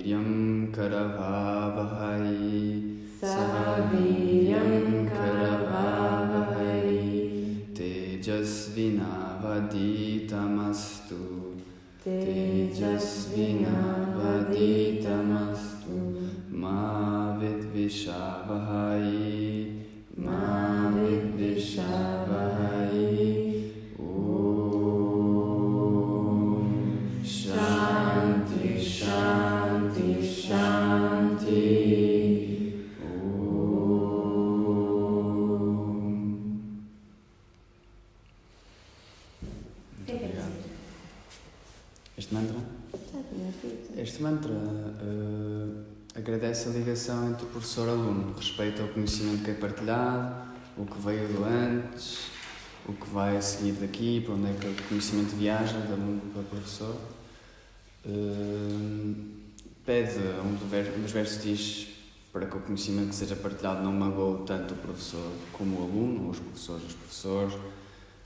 Sahaviryam karavavahai Sahaviryam karavavahai Tejasvinavaditamastu Tejasvinavaditamastu Ma vidvishavahai Ma vidvishavahai. Shanti, Shanti, Shanti. Este mantra agradece a ligação entre o professor e o aluno, respeita o conhecimento que é partilhado, o que veio do antes, o que vai a seguir daqui, para onde é que o conhecimento viaja, de aluno para o professor. Pede, um dos versos diz para que o conhecimento que seja partilhado não magoe tanto o professor como o aluno, ou os professores,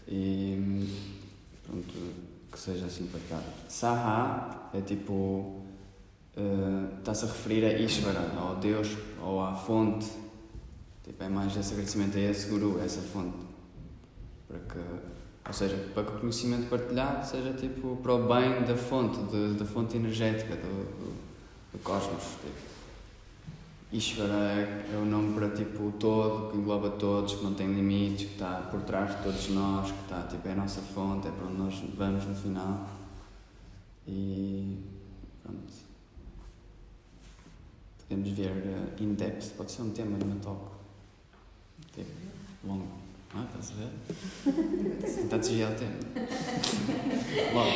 e pronto, que seja assim partilhado. Saha é tipo, está-se a referir a Ishvara, ao Deus, ou à fonte, tipo, é mais esse agradecimento a esse guru, a essa fonte, para que o conhecimento partilhado seja tipo para o bem da fonte, da fonte energética do cosmos. Tipo. Ishvara é o nome para tipo o todo, que engloba todos, que não tem limites, que está por trás de todos nós, que está tipo, é a nossa fonte, é para onde nós vamos no final. E pronto. Podemos ver in depth, pode ser um tema de uma talk. Tipo, longo. Estás a ver? Tentar desviar o tema. Logo,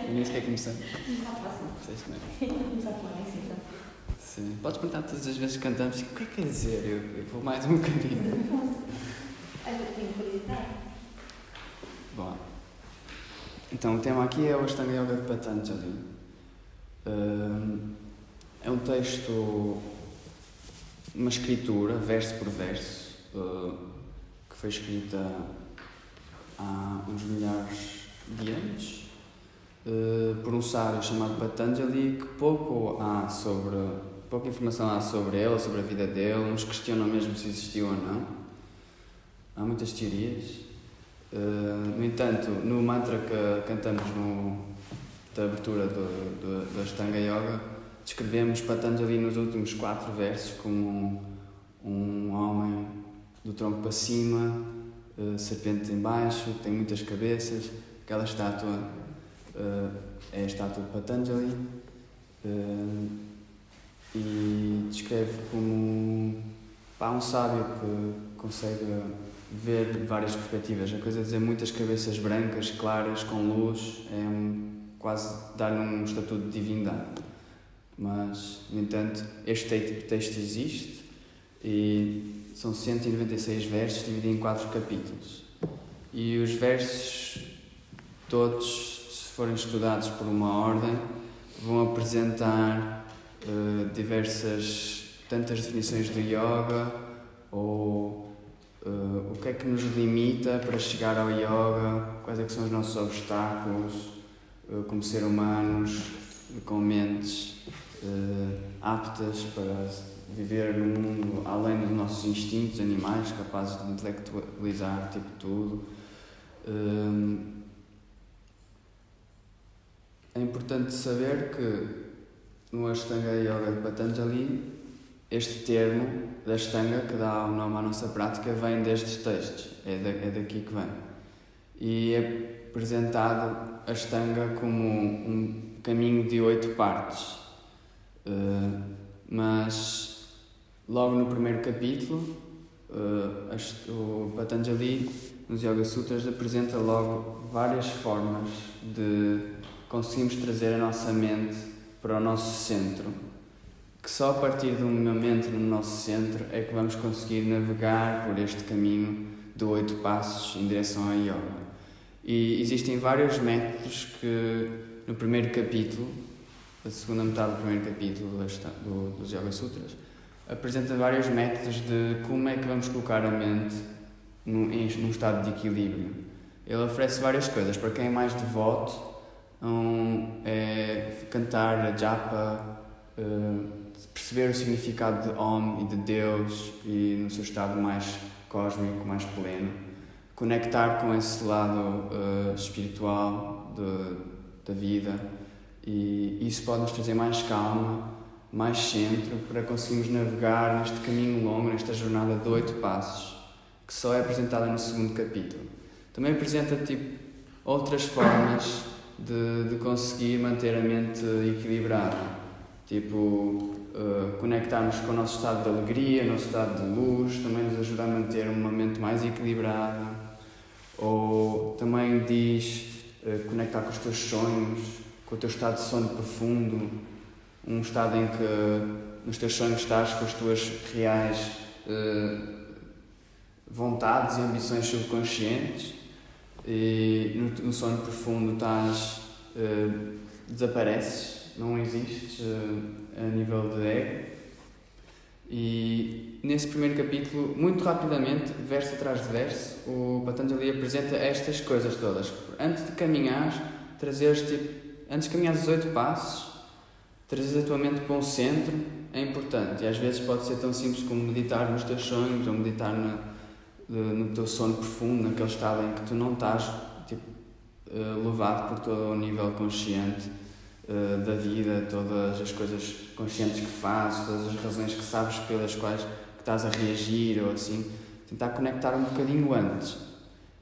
eu nem sequer comecei. Sim. Podes perguntar todas as vezes que cantamos o que é que quer dizer? Eu vou mais um bocadinho. Eu tenho curiosidade. Bom. Então o tema aqui é o Ashtanga Yoga de Patanjali. É um texto, uma escritura, verso por verso, que foi escrita há uns milhares de anos por um sábio chamado Patanjali, que pouca informação há sobre ele, sobre a vida dele, uns questionam mesmo se existiu ou não. Há muitas teorias. No entanto, no mantra que cantamos da abertura do Ashtanga Yoga, descrevemos Patanjali nos últimos 4 versos como um homem do tronco para cima, serpente em baixo, tem muitas cabeças. Aquela estátua é a estátua de Patanjali, e descreve como um sábio que consegue ver várias perspectivas. A coisa de dizer muitas cabeças brancas, claras, com luz, quase dar-lhe um estatuto de divindade. Mas, no entanto, este texto existe e são 196 versos divididos em 4 capítulos. E os versos, todos, se forem estudados por uma ordem, vão apresentar tantas definições do yoga, ou o que é que nos limita para chegar ao yoga, quais é que são os nossos obstáculos como seres humanos, com mentes aptas para viver num mundo além dos nossos instintos animais, capazes de intelectualizar tipo tudo. É importante saber que no Ashtanga Yoga de Patanjali, este termo da Ashtanga, que dá o nome à nossa prática, vem destes textos, é daqui que vem. E é apresentado a Ashtanga como um caminho de 8 partes. Mas logo no primeiro capítulo, o Patanjali, nos Yoga Sutras, apresenta logo várias formas de conseguirmos trazer a nossa mente para o nosso centro, que só a partir de um momento no nosso centro é que vamos conseguir navegar por este caminho de 8 passos em direção ao yoga. E existem vários métodos que no primeiro capítulo, a segunda metade do primeiro capítulo dos Yoga Sutras, apresenta vários métodos de como é que vamos colocar a mente num estado de equilíbrio. Ele oferece várias coisas. Para quem é mais devoto, é cantar a japa, perceber o significado de Om e de Deus e no seu estado mais cósmico, mais pleno, conectar com esse lado espiritual da vida, e isso pode nos trazer mais calma, mais centro, para conseguirmos navegar neste caminho longo, nesta jornada de 8 passos, que só é apresentada no 2º capítulo. Também apresenta outras formas de conseguir manter a mente equilibrada, conectarmos com o nosso estado de alegria, o nosso estado de luz, também nos ajuda a manter uma mente mais equilibrada. Ou também diz conectar com os teus sonhos, com o teu estado de sono profundo, um estado em que nos teus sonhos estás com as tuas reais vontades e ambições subconscientes, e no sono profundo desapareces, não existes a nível de ego. E nesse primeiro capítulo, muito rapidamente, verso atrás de verso, o Patanjali apresenta estas coisas todas. Antes de caminhares, antes de caminhares os 8 passos, trazeres a tua mente para um centro é importante. E às vezes pode ser tão simples como meditar nos teus sonhos, ou meditar no teu sono profundo, naquele estado em que tu não estás levado por todo o nível consciente da vida, todas as coisas conscientes que fazes, todas as razões que sabes pelas quais que estás a reagir, ou assim, tentar conectar um bocadinho antes,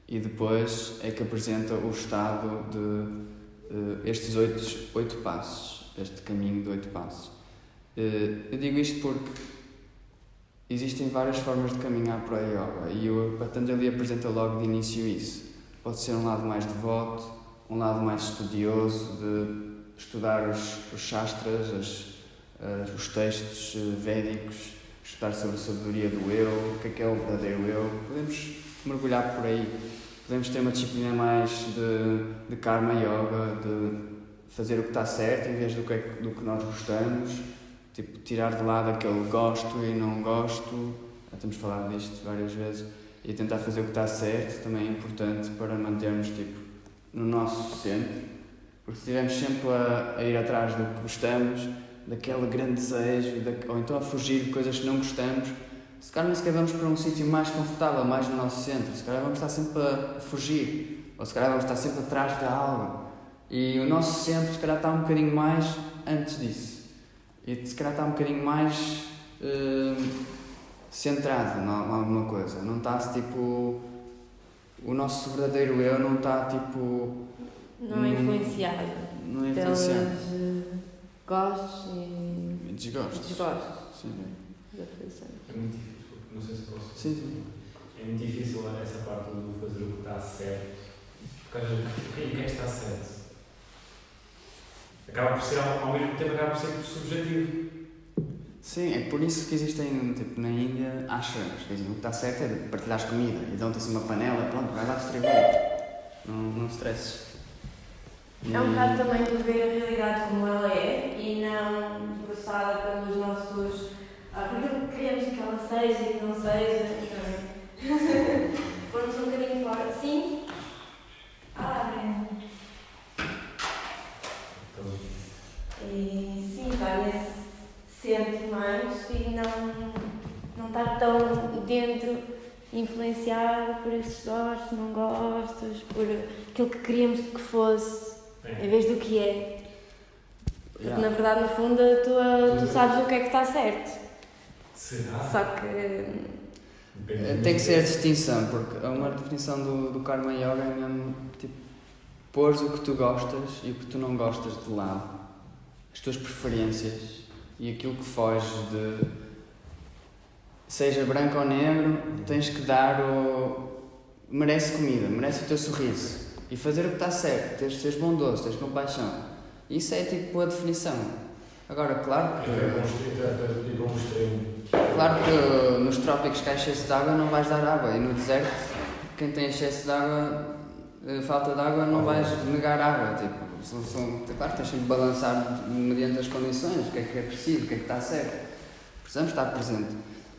e depois é que apresenta o estado de estes 8 passos, este caminho de 8 passos. Eu digo isto porque existem várias formas de caminhar para a yoga, e o Patanjali apresenta logo de início isso. Pode ser um lado mais devoto, um lado mais estudioso, de estudar os shastras, os textos védicos, estudar sobre a sabedoria do eu, o que é o verdadeiro eu. Podemos mergulhar por aí, podemos ter uma disciplina mais de karma yoga, de fazer o que está certo em vez do que nós gostamos, tirar de lado aquele gosto e não gosto, já temos falado disto várias vezes, e tentar fazer o que está certo também é importante para mantermos no nosso centro. Porque se estivermos sempre a ir atrás do que gostamos, daquele grande desejo, ou então a fugir de coisas que não gostamos, se calhar nem sequer vamos para um sítio mais confortável, mais no nosso centro. Se calhar vamos estar sempre a fugir, ou se calhar vamos estar sempre atrás de algo. E o nosso centro se calhar está um bocadinho mais antes disso. E se calhar está um bocadinho mais centrado em alguma coisa. Não está o nosso verdadeiro eu não está não é influenciado pelos gostos e desgostos. Sim. É muito difícil, não sei se posso. Sim. É muito difícil essa parte do fazer o que está certo. Porque às vezes, o que é que está certo? Acaba por ser, ao mesmo tempo, acaba por ser subjetivo. Sim, é por isso que existem, na Índia, ashrams, que dizem o que está certo é de partilhar comida, e dão-te assim uma panela, pronto, vai lá distribuir. Não stresses. É um bocado também de ver a realidade como ela é e não processada pelos nossos. Porque queremos que ela seja e que não seja. Formos um bocadinho fora. Sim? E sim, estar nesse centro mais e não estar tão dentro, influenciado por estes gostos, não gostos, por aquilo que queríamos que fosse. Em vez do que é. Porque na verdade, no fundo, tu sabes o que é que está certo. Será? Só que. Tem que ser a distinção, porque uma definição do Karma Yoga é mesmo pôres o que tu gostas e o que tu não gostas de lado, as tuas preferências e aquilo que foge de. Seja branco ou negro, tens que dar merece comida, merece o teu sorriso. E fazer o que está certo, teres bondoso, teres compaixão. Isso é a definição. Agora, claro que... Claro que nos trópicos que há excesso de água não vais dar água. E no deserto, quem tem excesso de água, falta de água, não vais negar água. Claro que tens sempre de balançar mediante as condições, o que é preciso, o que é que está certo. Precisamos estar presente.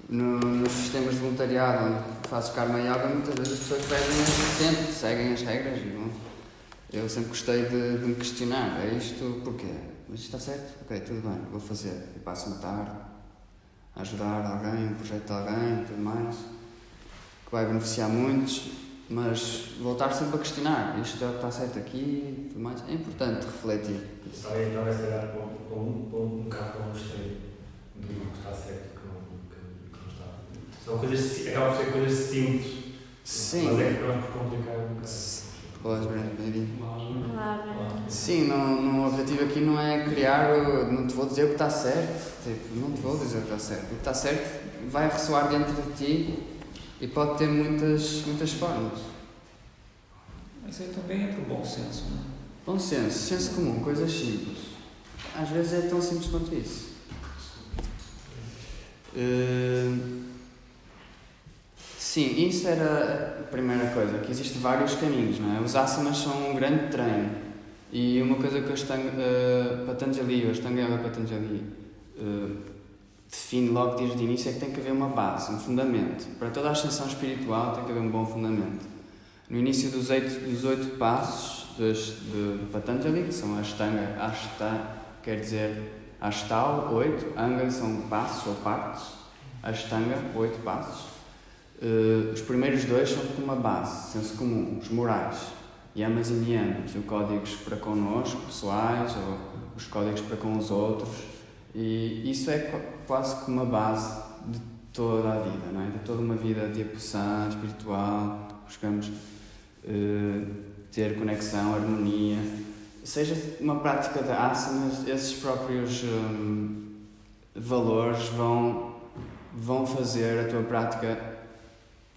Nos sistemas de voluntariado onde fazes Karma Yoga, muitas vezes as pessoas pedem assistente, seguem as regras e bom, eu sempre gostei de me questionar, é isto porquê? mas isto está certo? Ok, tudo bem, vou fazer. E passo uma tarde a ajudar alguém, um projeto de alguém e tudo mais, que vai beneficiar muitos, mas voltar sempre a questionar, isto é o que está certo aqui e tudo mais. É importante refletir. Talvez olhar para um bocado para um extremo do que está certo e que não está. São coisas, acabam por ser coisas simples. Sim. Mas é que nós por complicar um bocado. Boas, bem-vindo. Olá, Sim, o objetivo aqui não é criar, não te vou dizer o que está certo, tipo, não te vou dizer o que está certo. O que está certo vai ressoar dentro de ti e pode ter muitas formas. Mas aí também é para o bom senso, não é? Bom senso, senso comum, coisas simples. Às vezes é tão simples quanto isso. Sim, isso era a primeira coisa, que existem vários caminhos, não é? Os asanas são um grande treino. E uma coisa que a Patanjali define logo desde o início é que tem que haver uma base, um fundamento. Para toda a ascensão espiritual tem que haver um bom fundamento. No início dos 8 passos de Patanjali, que são a Ashtanga, quer dizer Ashtal, 8, Anga são passos ou partes, Ashtanga, 8 passos. Os primeiros 2 são como uma base, senso comum, os morais, yamas e niyamas, os códigos para connosco, pessoais, ou os códigos para com os outros, e isso é quase como uma base de toda a vida, não é? De toda uma vida de evolução espiritual, buscamos ter conexão, harmonia, seja uma prática de asanas, esses próprios valores vão fazer a tua prática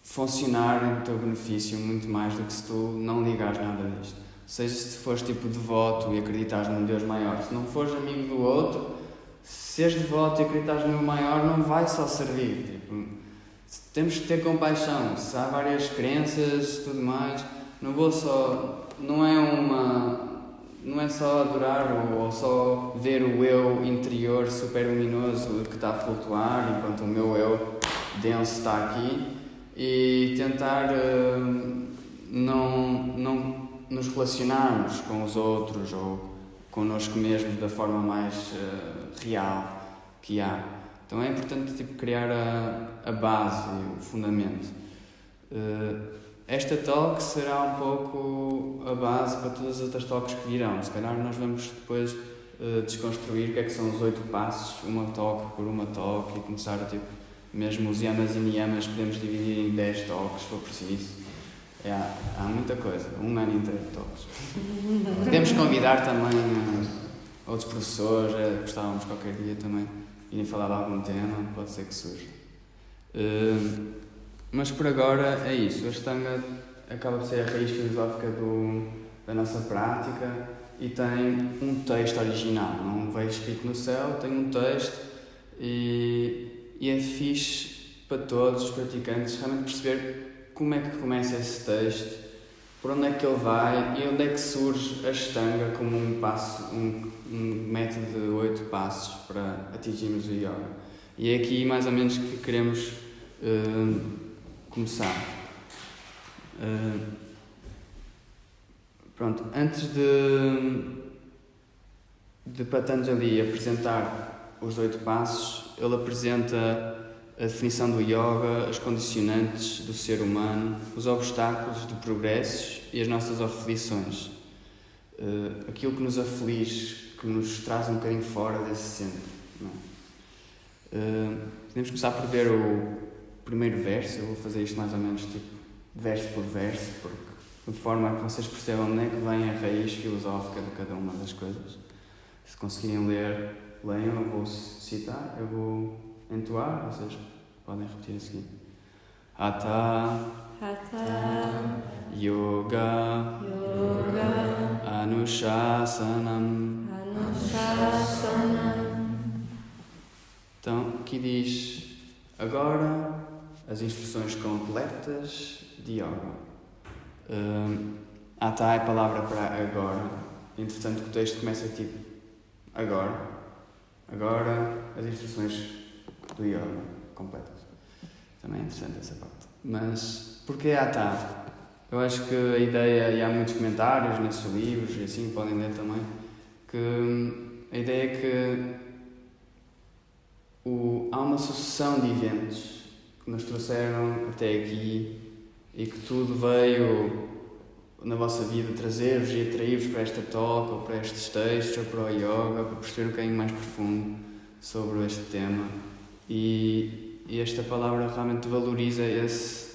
funcionar em teu benefício muito mais do que se tu não ligares nada disto. Seja se fores tipo devoto e acreditares num Deus maior, se não fores amigo do outro, se és devoto e acreditares num maior, não vai só servir. Tipo, temos que ter compaixão. Se há várias crenças e tudo mais, não é só adorar ou só ver o eu interior super luminoso que está a flutuar enquanto o meu eu denso está aqui, e tentar não nos relacionarmos com os outros ou connosco mesmos da forma mais real que há. Então é importante criar a base, o fundamento. Esta talk será um pouco a base para todas as outras talks que virão. Se calhar nós vamos depois desconstruir o que é que são os 8 passos, uma talk por uma talk, e começar a mesmo os yamas e niyamas podemos dividir em 10 talks, se for preciso. Há muita coisa, um ano inteiro de talks. Podemos convidar também outros professores, gostávamos qualquer dia também irem falar de algum tema, pode ser que surja. Mas por agora é isso, a Ashtanga acaba por ser a raiz filosófica da nossa prática e tem um texto original, não veio escrito no céu, tem um texto e é fixe para todos os praticantes realmente perceber como é que começa esse texto, por onde é que ele vai e onde é que surge a Ashtanga como um método de 8 passos para atingirmos o yoga. E é aqui mais ou menos que queremos começar. Pronto, antes de Patanjali apresentar os 8 passos, ele apresenta a definição do yoga, as condicionantes do ser humano, os obstáculos do progresso e as nossas aflições. Aquilo que nos aflige, que nos traz um bocadinho fora desse centro. Não é? Podemos começar por ver o primeiro verso. Eu vou fazer isto mais ou menos verso por verso, porque de forma a que vocês percebam onde é que vem a raiz filosófica de cada uma das coisas. Se conseguirem ler, leiam, eu vou citar, eu vou entoar, vocês podem repetir a seguir. Hatha Yoga Anushasanam. Então, aqui diz agora as instruções completas de yoga. Hatha é a palavra para agora. Entretanto, o texto começa agora as instruções do yoga completas. Também é interessante essa parte. Mas porquê Hatha? Eu acho que a ideia, e há muitos comentários nesses livros e assim podem ler também, que A ideia é que há uma sucessão de eventos que nos trouxeram até aqui e que tudo veio na vossa vida trazer-vos e atrair-vos para esta talk ou para estes textos ou para o yoga, para perceber um bocadinho mais profundo sobre este tema. E esta palavra realmente valoriza essa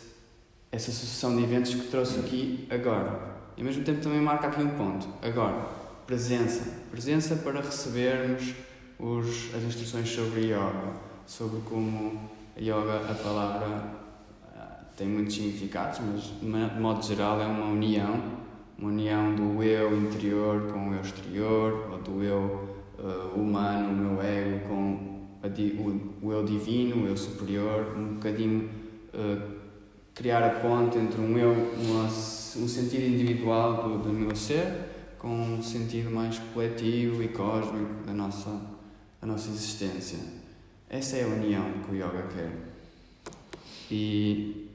sucessão de eventos que trouxe aqui agora. E ao mesmo tempo também marca aqui um ponto, agora, presença para recebermos as instruções sobre yoga, sobre como a yoga, a palavra tem muitos significados, mas de modo geral é uma união do eu interior com o eu exterior, ou do eu humano, o meu ego, com o eu divino, o eu superior, um bocadinho criar a ponte entre um sentido individual do meu ser com um sentido mais coletivo e cósmico da nossa existência. Essa é a união que o yoga quer. E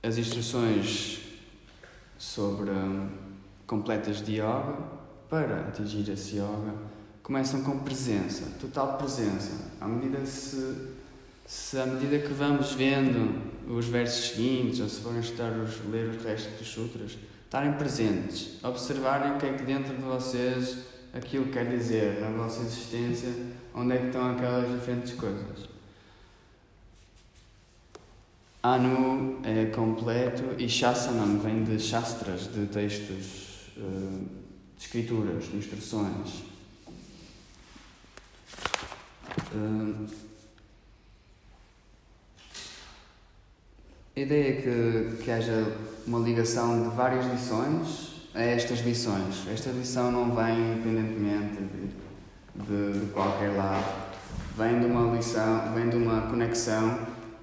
as instruções completas de yoga, para atingir esse yoga, começam com presença, total presença. À medida que vamos vendo os versos seguintes, ou se forem ler os restos dos sutras, estarem presentes, observarem o que é que dentro de vocês aquilo quer dizer, na vossa existência, onde é que estão aquelas diferentes coisas. Anu é completo e Shasanam vem de shastras, de textos, de escrituras, de instruções. A ideia é que haja uma ligação de várias lições a estas lições. Esta lição não vem independentemente de qualquer lado. Vem de uma conexão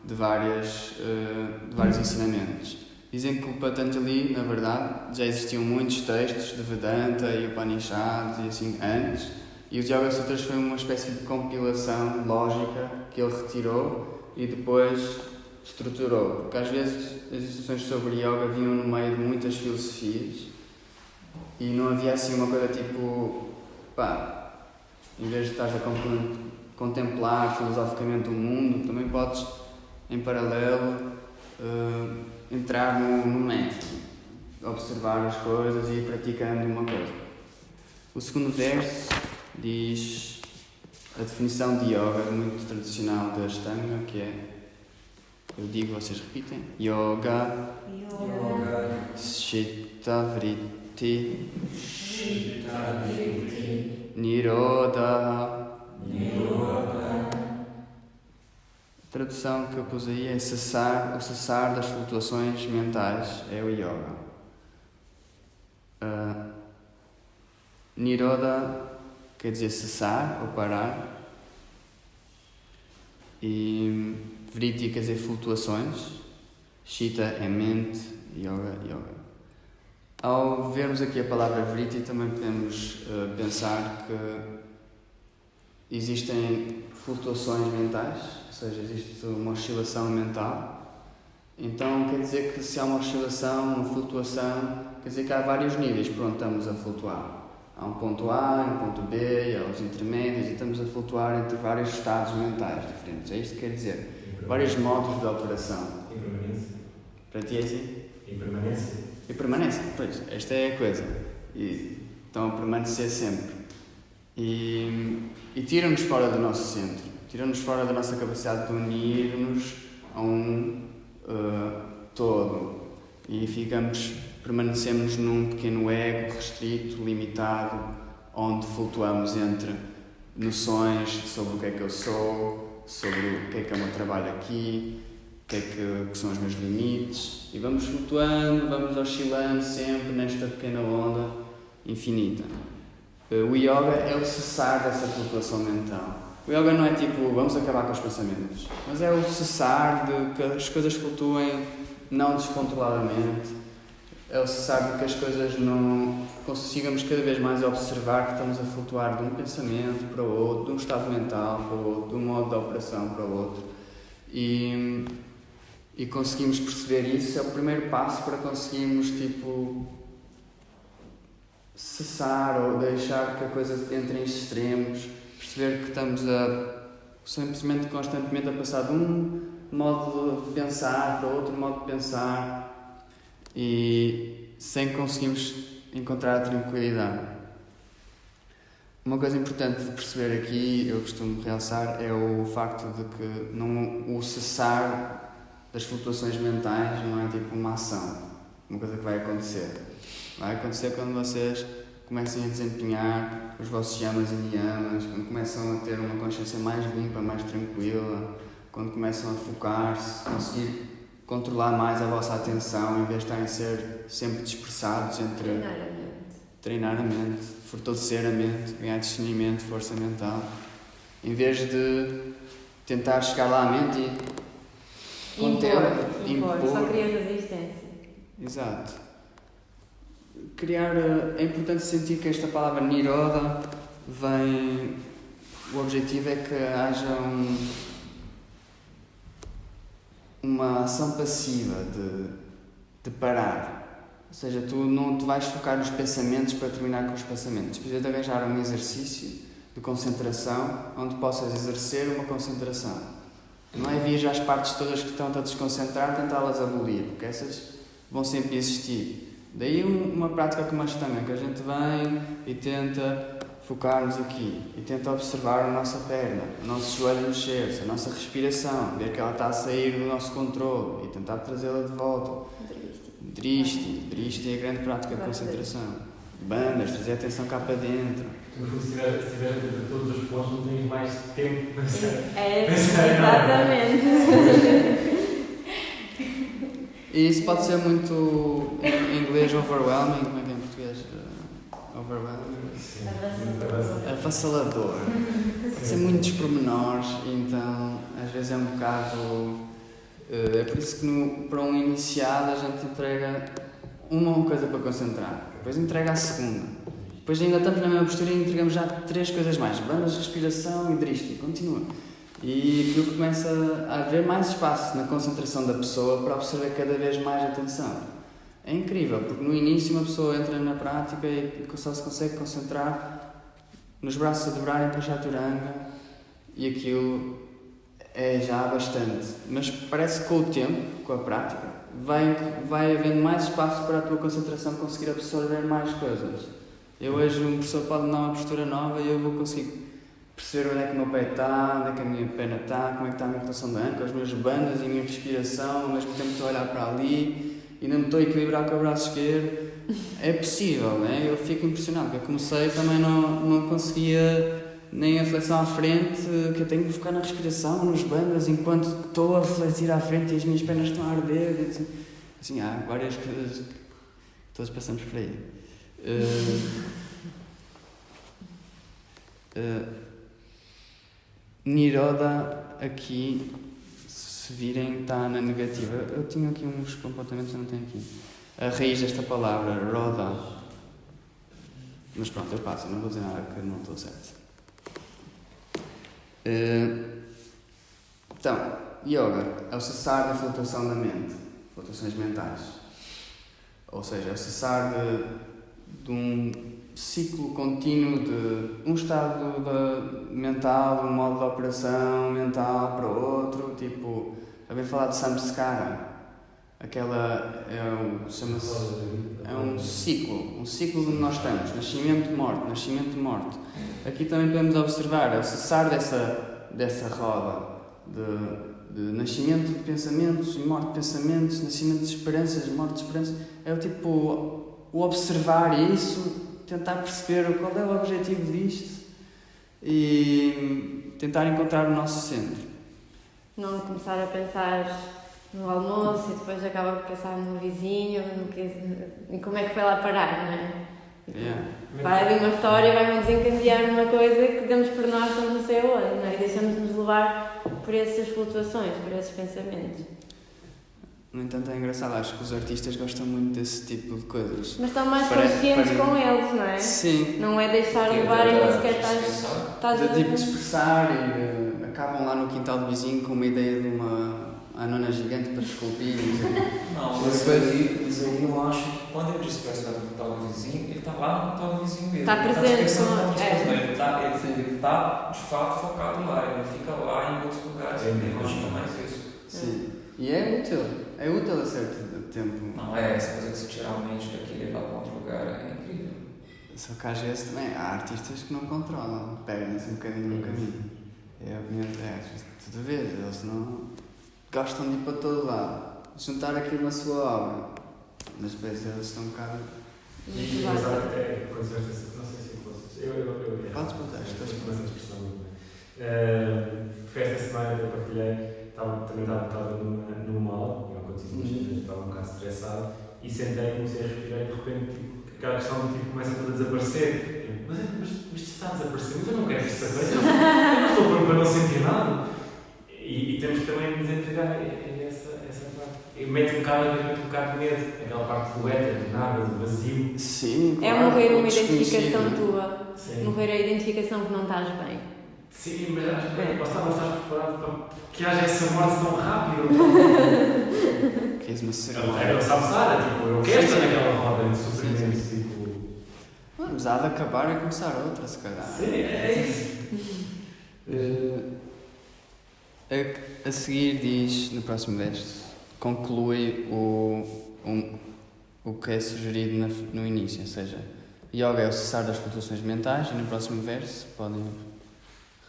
de vários ensinamentos. Dizem que o Patanjali, na verdade, já existiam muitos textos de Vedanta e Upanishads e assim antes, e os Yoga Sutras foi uma espécie de compilação lógica que ele retirou e depois estruturou, porque às vezes as instruções sobre yoga vinham no meio de muitas filosofias e não havia assim uma coisa tipo, em vez de estás a contemplar filosoficamente o mundo, também podes, em paralelo, entrar no método, observar as coisas e ir praticando uma coisa. O segundo verso diz a definição de yoga muito tradicional da Ashtanga, que é, eu digo, vocês repitem, yoga Chitta Vritti Nirodha. A tradução que eu pus aí é o cessar das flutuações mentais, é o yoga. Nirodha quer dizer cessar ou parar, e Vritti quer dizer flutuações, Chitta é mente, yoga. Ao vermos aqui a palavra Vritti, também podemos pensar que existem flutuações mentais, ou seja, existe uma oscilação mental. Então quer dizer que se há uma oscilação, uma flutuação, quer dizer que há vários níveis por onde estamos a flutuar. Há um ponto A, um ponto B, há os intermédios, e estamos a flutuar entre vários estados mentais diferentes. É isto que quer dizer. Vários modos de operação. Impermanência. Para ti é assim? Impermanência. Pois, esta é a coisa. E estão a permanecer sempre. E tiram-nos fora do nosso centro. Tiram-nos fora da nossa capacidade de unir-nos a um todo. E permanecemos num pequeno ego restrito, limitado, onde flutuamos entre noções sobre o que é que eu sou, sobre o que é o meu trabalho aqui, o que é que são os meus limites, e vamos flutuando, vamos oscilando sempre nesta pequena onda infinita. O yoga é o cessar dessa flutuação mental. O yoga não é tipo, vamos acabar com os pensamentos, mas é o cessar de que as coisas flutuem não descontroladamente. É o cessar de que as coisas não consigamos cada vez mais observar que estamos a flutuar de um pensamento para o outro, de um estado mental para o outro, de um modo de operação para o outro. E conseguimos perceber isso, é o primeiro passo para conseguirmos cessar ou deixar que a coisa entre em extremos, perceber que estamos simplesmente constantemente a passar de um modo de pensar para outro modo de pensar e sem conseguirmos encontrar a tranquilidade. Uma coisa importante de perceber aqui, eu costumo realçar, é o facto de que o cessar das flutuações mentais não é tipo uma ação, uma coisa que vai acontecer. Vai acontecer quando vocês comecem a desempenhar os vossos yamas e niyamas, quando começam a ter uma consciência mais limpa, mais tranquila, quando começam a focar-se, conseguir controlar mais a vossa atenção em vez de estarem a ser sempre dispersados entre treinar a mente, fortalecer a mente, ganhar discernimento, força mental, em vez de tentar chegar lá à mente e impor, só cria resistência. Exato. É importante sentir que esta palavra Nirodha vem... O objetivo é que haja uma ação passiva de parar. Ou seja, tu não te vais focar nos pensamentos para terminar com os pensamentos. Precisas de arranjar um exercício de concentração onde possas exercer uma concentração. Não é viajar as partes todas que estão a desconcentrar, tentá-las abolir, porque essas vão sempre existir. Daí uma prática como a Ashtanga, que a gente vem e tenta focar-nos aqui, e tenta observar a nossa perna, o nosso joelho mexer-se, a nossa respiração, ver que ela está a sair do nosso controle e tentar trazê-la de volta. Drishti é a grande prática de concentração. Bandas, trazer a atenção cá para dentro. No fundo, se tiver de todos os pontos, não tens mais tempo para pensar. Exatamente. E isso pode ser muito, em inglês, overwhelming, como é que é em português? Overwhelming? Avassalador. Pode ser muitos pormenores, então às vezes é um bocado... É por isso que para um iniciado a gente entrega uma coisa para concentrar, depois entrega a segunda, depois ainda estamos na mesma postura e entregamos já 3 coisas mais, bandas, respiração e drishti, continua. E aquilo começa a haver mais espaço na concentração da pessoa para absorver cada vez mais atenção. É incrível, porque no início uma pessoa entra na prática e só se consegue concentrar nos braços a dobrarem para a chaturanga e aquilo é já bastante. Mas parece que com o tempo, com a prática, vai havendo mais espaço para a tua concentração conseguir absorver mais coisas. Hoje um professor pode me dar uma postura nova e eu vou conseguir perceber onde é que o meu pé está, onde é que a minha perna está, como é que está a minha rotação de anca, as minhas bandas e a minha respiração, ao mesmo tempo estou a olhar para ali e não me estou a equilibrar com o braço esquerdo. É possível, né? Eu fico impressionado, porque eu comecei também não conseguia nem a flexão à frente, que eu tenho que focar na respiração, nos bandas, enquanto estou a flexir à frente e as minhas pernas estão a arder. Assim, há várias coisas que todos passamos por aí. Nirodha aqui, se virem, está na negativa. Eu tinha aqui uns comportamentos, eu não tenho aqui. A raiz desta palavra, Rodha. Mas pronto, eu passo, não vou dizer nada que eu não estou certo. Então, yoga é o cessar da flutuação da mente, flutuações mentais. Ou seja, é o cessar de um ciclo contínuo de um estado mental, um modo de operação mental para outro, tipo, já ouvi falar de samskara, aquela chama-se, é um ciclo onde nós estamos, nascimento-morte. Aqui também podemos observar, é o cessar dessa roda de nascimento de pensamentos e morte de pensamentos, nascimento de esperanças, morte de esperanças, é o tipo, o observar isso, tentar perceber qual é o objetivo disto e tentar encontrar o nosso centro. Não começar a pensar no almoço e depois acaba por pensar no vizinho e como é que foi lá parar, não é? Yeah. Vai ali uma história e vai-me desencadear uma coisa que damos por nós quando não sei aonde, não é? E deixamos-nos levar por essas flutuações, por esses pensamentos. No entanto, é engraçado, acho que os artistas gostam muito desse tipo de coisas. Mas estão mais conscientes com eles, não é? Sim. Não é deixar levar e nem sequer estás De tipo de expressar e acabam lá no quintal do vizinho com uma ideia de a nona gigante para esculpir. Não, Mas mas aí eu acho que quando ele diz que vai estudar no quintal do vizinho, ele está lá no quintal do vizinho mesmo. Está Ele presente, pensando não é? em outras coisas, né? Ele tá de fato focado lá, ele não fica lá em outros lugares. Eu acho que é mais isso. Sim. E é útil a certo tempo. Não é essa coisa de se tirar a mente daqui e levar para outro lugar, é incrível. Só que às vezes também há artistas que não controlam, perdem-se um bocadinho no caminho. Eu conheço tu vês, eles não gostam de ir para todo lado, juntar aquilo na sua obra, mas depois eles estão um bocado. E apesar de ter, quando você não sei se vocês. Eu Podes botar, estás com essa expressão. Foi esta semana que eu partilhei, também estava numa aula, eu continuo, estava um bocado estressado, e sentei, comecei a respirar e de repente tipo, aquela questão do tipo começa tudo a desaparecer. Mas isto está a desaparecer, mas eu não quero que isto desapareça, eu não estou pronto para não sentir nada. E temos que também nos entregar essa parte. Eu meto um bocado de medo, aquela parte do éter, do nada, do vazio. Sim, É claro, morrer o uma identificação desconhecido. tua. Sim. Morrer a identificação que não estás bem. Sim, mas acho que não estás preparado para que haja essa morte tão rápido. Queres uma É cerimónia? o Samsara, tipo, eu quero estar naquela roda de sofrimento, tipo. Mas há de acabar e começar outra, se calhar. Sim, é isso. A seguir diz, no próximo verso, conclui o que é sugerido no início, ou seja, yoga é o cessar das flutuações mentais, e no próximo verso podem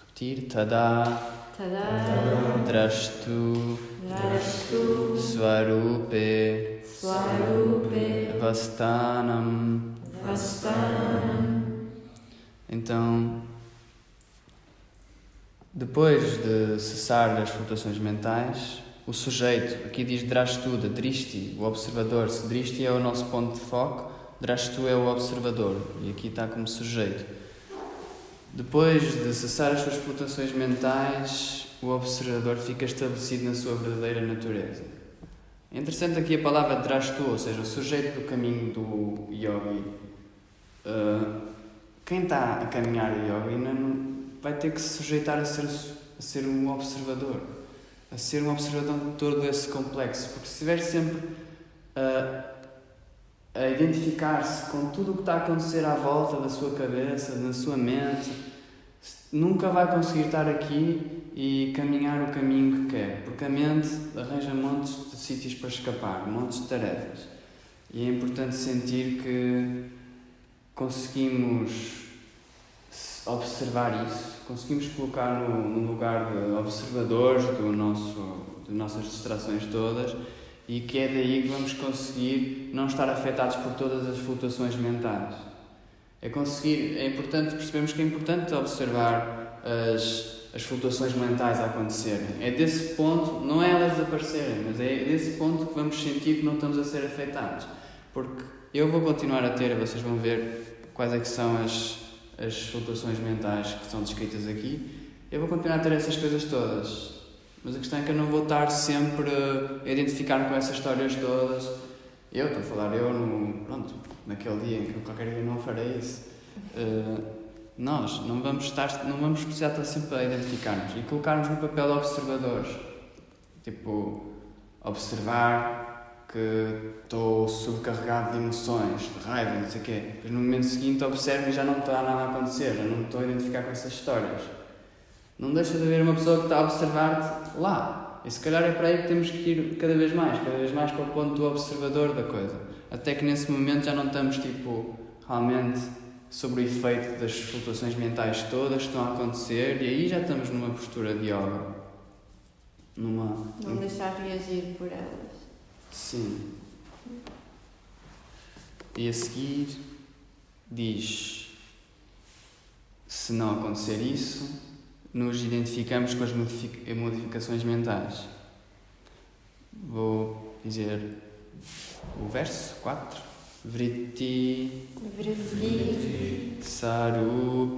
repetir, tada, Tadá, drashtu, Drashtu, swarupe, Swarupe, vastanam. Vastanam. Então, depois de cessar as flutuações mentais, o sujeito, aqui diz drashtu, de drishti, o observador. Se drishti é o nosso ponto de foco, drashtu é o observador, e aqui está como sujeito. Depois de cessar as suas flutuações mentais, o observador fica estabelecido na sua verdadeira natureza. É interessante aqui a palavra drashtu, ou seja, o sujeito do caminho do yogi. Quem está a caminhar o yogi vai ter que se sujeitar a ser um observador, a ser um observador de todo esse complexo, porque se estiver sempre a identificar-se com tudo o que está a acontecer à volta da sua cabeça, da sua mente, nunca vai conseguir estar aqui e caminhar o caminho que quer, porque a mente arranja montes de sítios para escapar, montes de tarefas. E é importante sentir que conseguimos observar isso, conseguimos colocar no lugar de observadores de nossas distrações todas, e que é daí que vamos conseguir não estar afetados por todas as flutuações mentais. É importante percebermos que é importante observar as flutuações mentais a acontecerem. É desse ponto, não é elas desaparecerem, mas é desse ponto que vamos sentir que não estamos a ser afetados. Porque eu vou continuar a ter, vocês vão ver quais é que são as flutuações mentais que são descritas aqui, eu vou continuar a ter essas coisas todas. Mas a questão é que eu não vou estar sempre a identificar-me com essas histórias todas. Eu estou a falar, naquele dia em que qualquer dia não farei isso. Nós não vamos precisar estar sempre a identificar-nos e colocar-nos no papel de observadores. Tipo, observar que estou subcarregado de emoções, de raiva, não sei o quê. Depois no momento seguinte observo e já não está nada a acontecer, já não me estou a identificar com essas histórias. Não deixa de haver uma pessoa que está a observar-te lá. E se calhar é para aí que temos que ir cada vez mais para o ponto do observador da coisa. Até que nesse momento já não estamos realmente sob o efeito das flutuações mentais todas que estão a acontecer, e aí já estamos numa postura de yoga. Não deixar reagir por elas. Sim. E a seguir diz: se não acontecer isso, nos identificamos com as modificações mentais. Vou dizer o verso 4. Vritti Sarupyam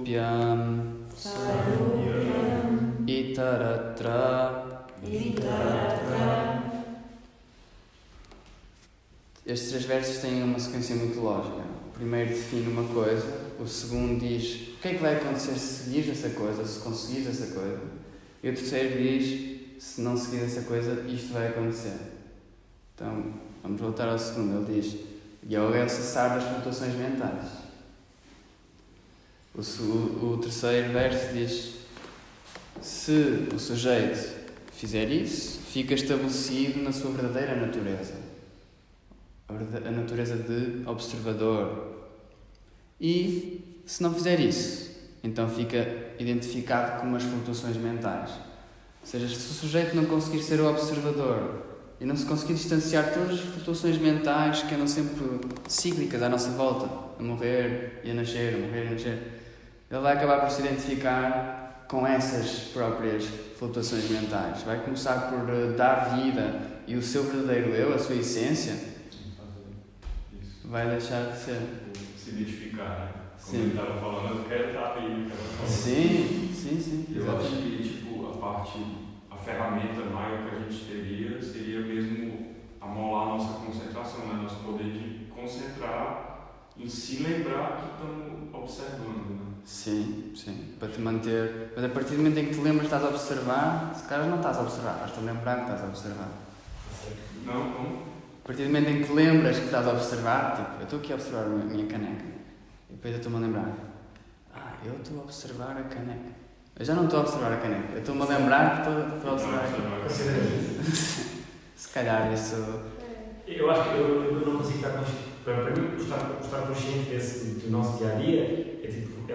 Itaratra. Estes 3 versos têm uma sequência muito lógica. O primeiro define uma coisa, o segundo diz o que é que vai acontecer se seguires essa coisa, se conseguires essa coisa, e o terceiro diz se não seguir essa coisa, isto vai acontecer. Então, vamos voltar ao segundo. Ele diz: yoga é o cessar das flutuações mentais. O terceiro verso diz: se o sujeito fizer isso, fica estabelecido na sua verdadeira natureza. A natureza de observador. E se não fizer isso, então fica identificado com as flutuações mentais. Ou seja, se o sujeito não conseguir ser o observador e não se conseguir distanciar todas as flutuações mentais que andam sempre cíclicas à nossa volta, a morrer e a nascer, a morrer e a nascer, ele vai acabar por se identificar com essas próprias flutuações mentais. Vai começar por dar vida e o seu verdadeiro eu, a sua essência, vai deixar de ser. Se identificar, né? Como Sim. ele estava falando, eu quero estar aí. Sim. Eu acho que tipo, a ferramenta maior que a gente teria seria mesmo amolar a nossa concentração, né? Nosso poder de concentrar em se lembrar que estamos observando. Né? Sim, para te manter. Mas a partir do momento em que te lembras que estás a observar, se calhar não estás a observar, vais-te lembrar que estás a observar. Não, como? A partir do momento em que te lembras que estás a observar, tipo, eu estou aqui a observar a minha caneca, e depois eu estou-me a lembrar: eu estou a observar a caneca. Eu já não estou a observar a caneca, eu estou-me a lembrar que estou a observar a caneca. Se calhar isso. Eu acho que eu não consigo estar consciente. Para mim, estar consciente do nosso dia a dia é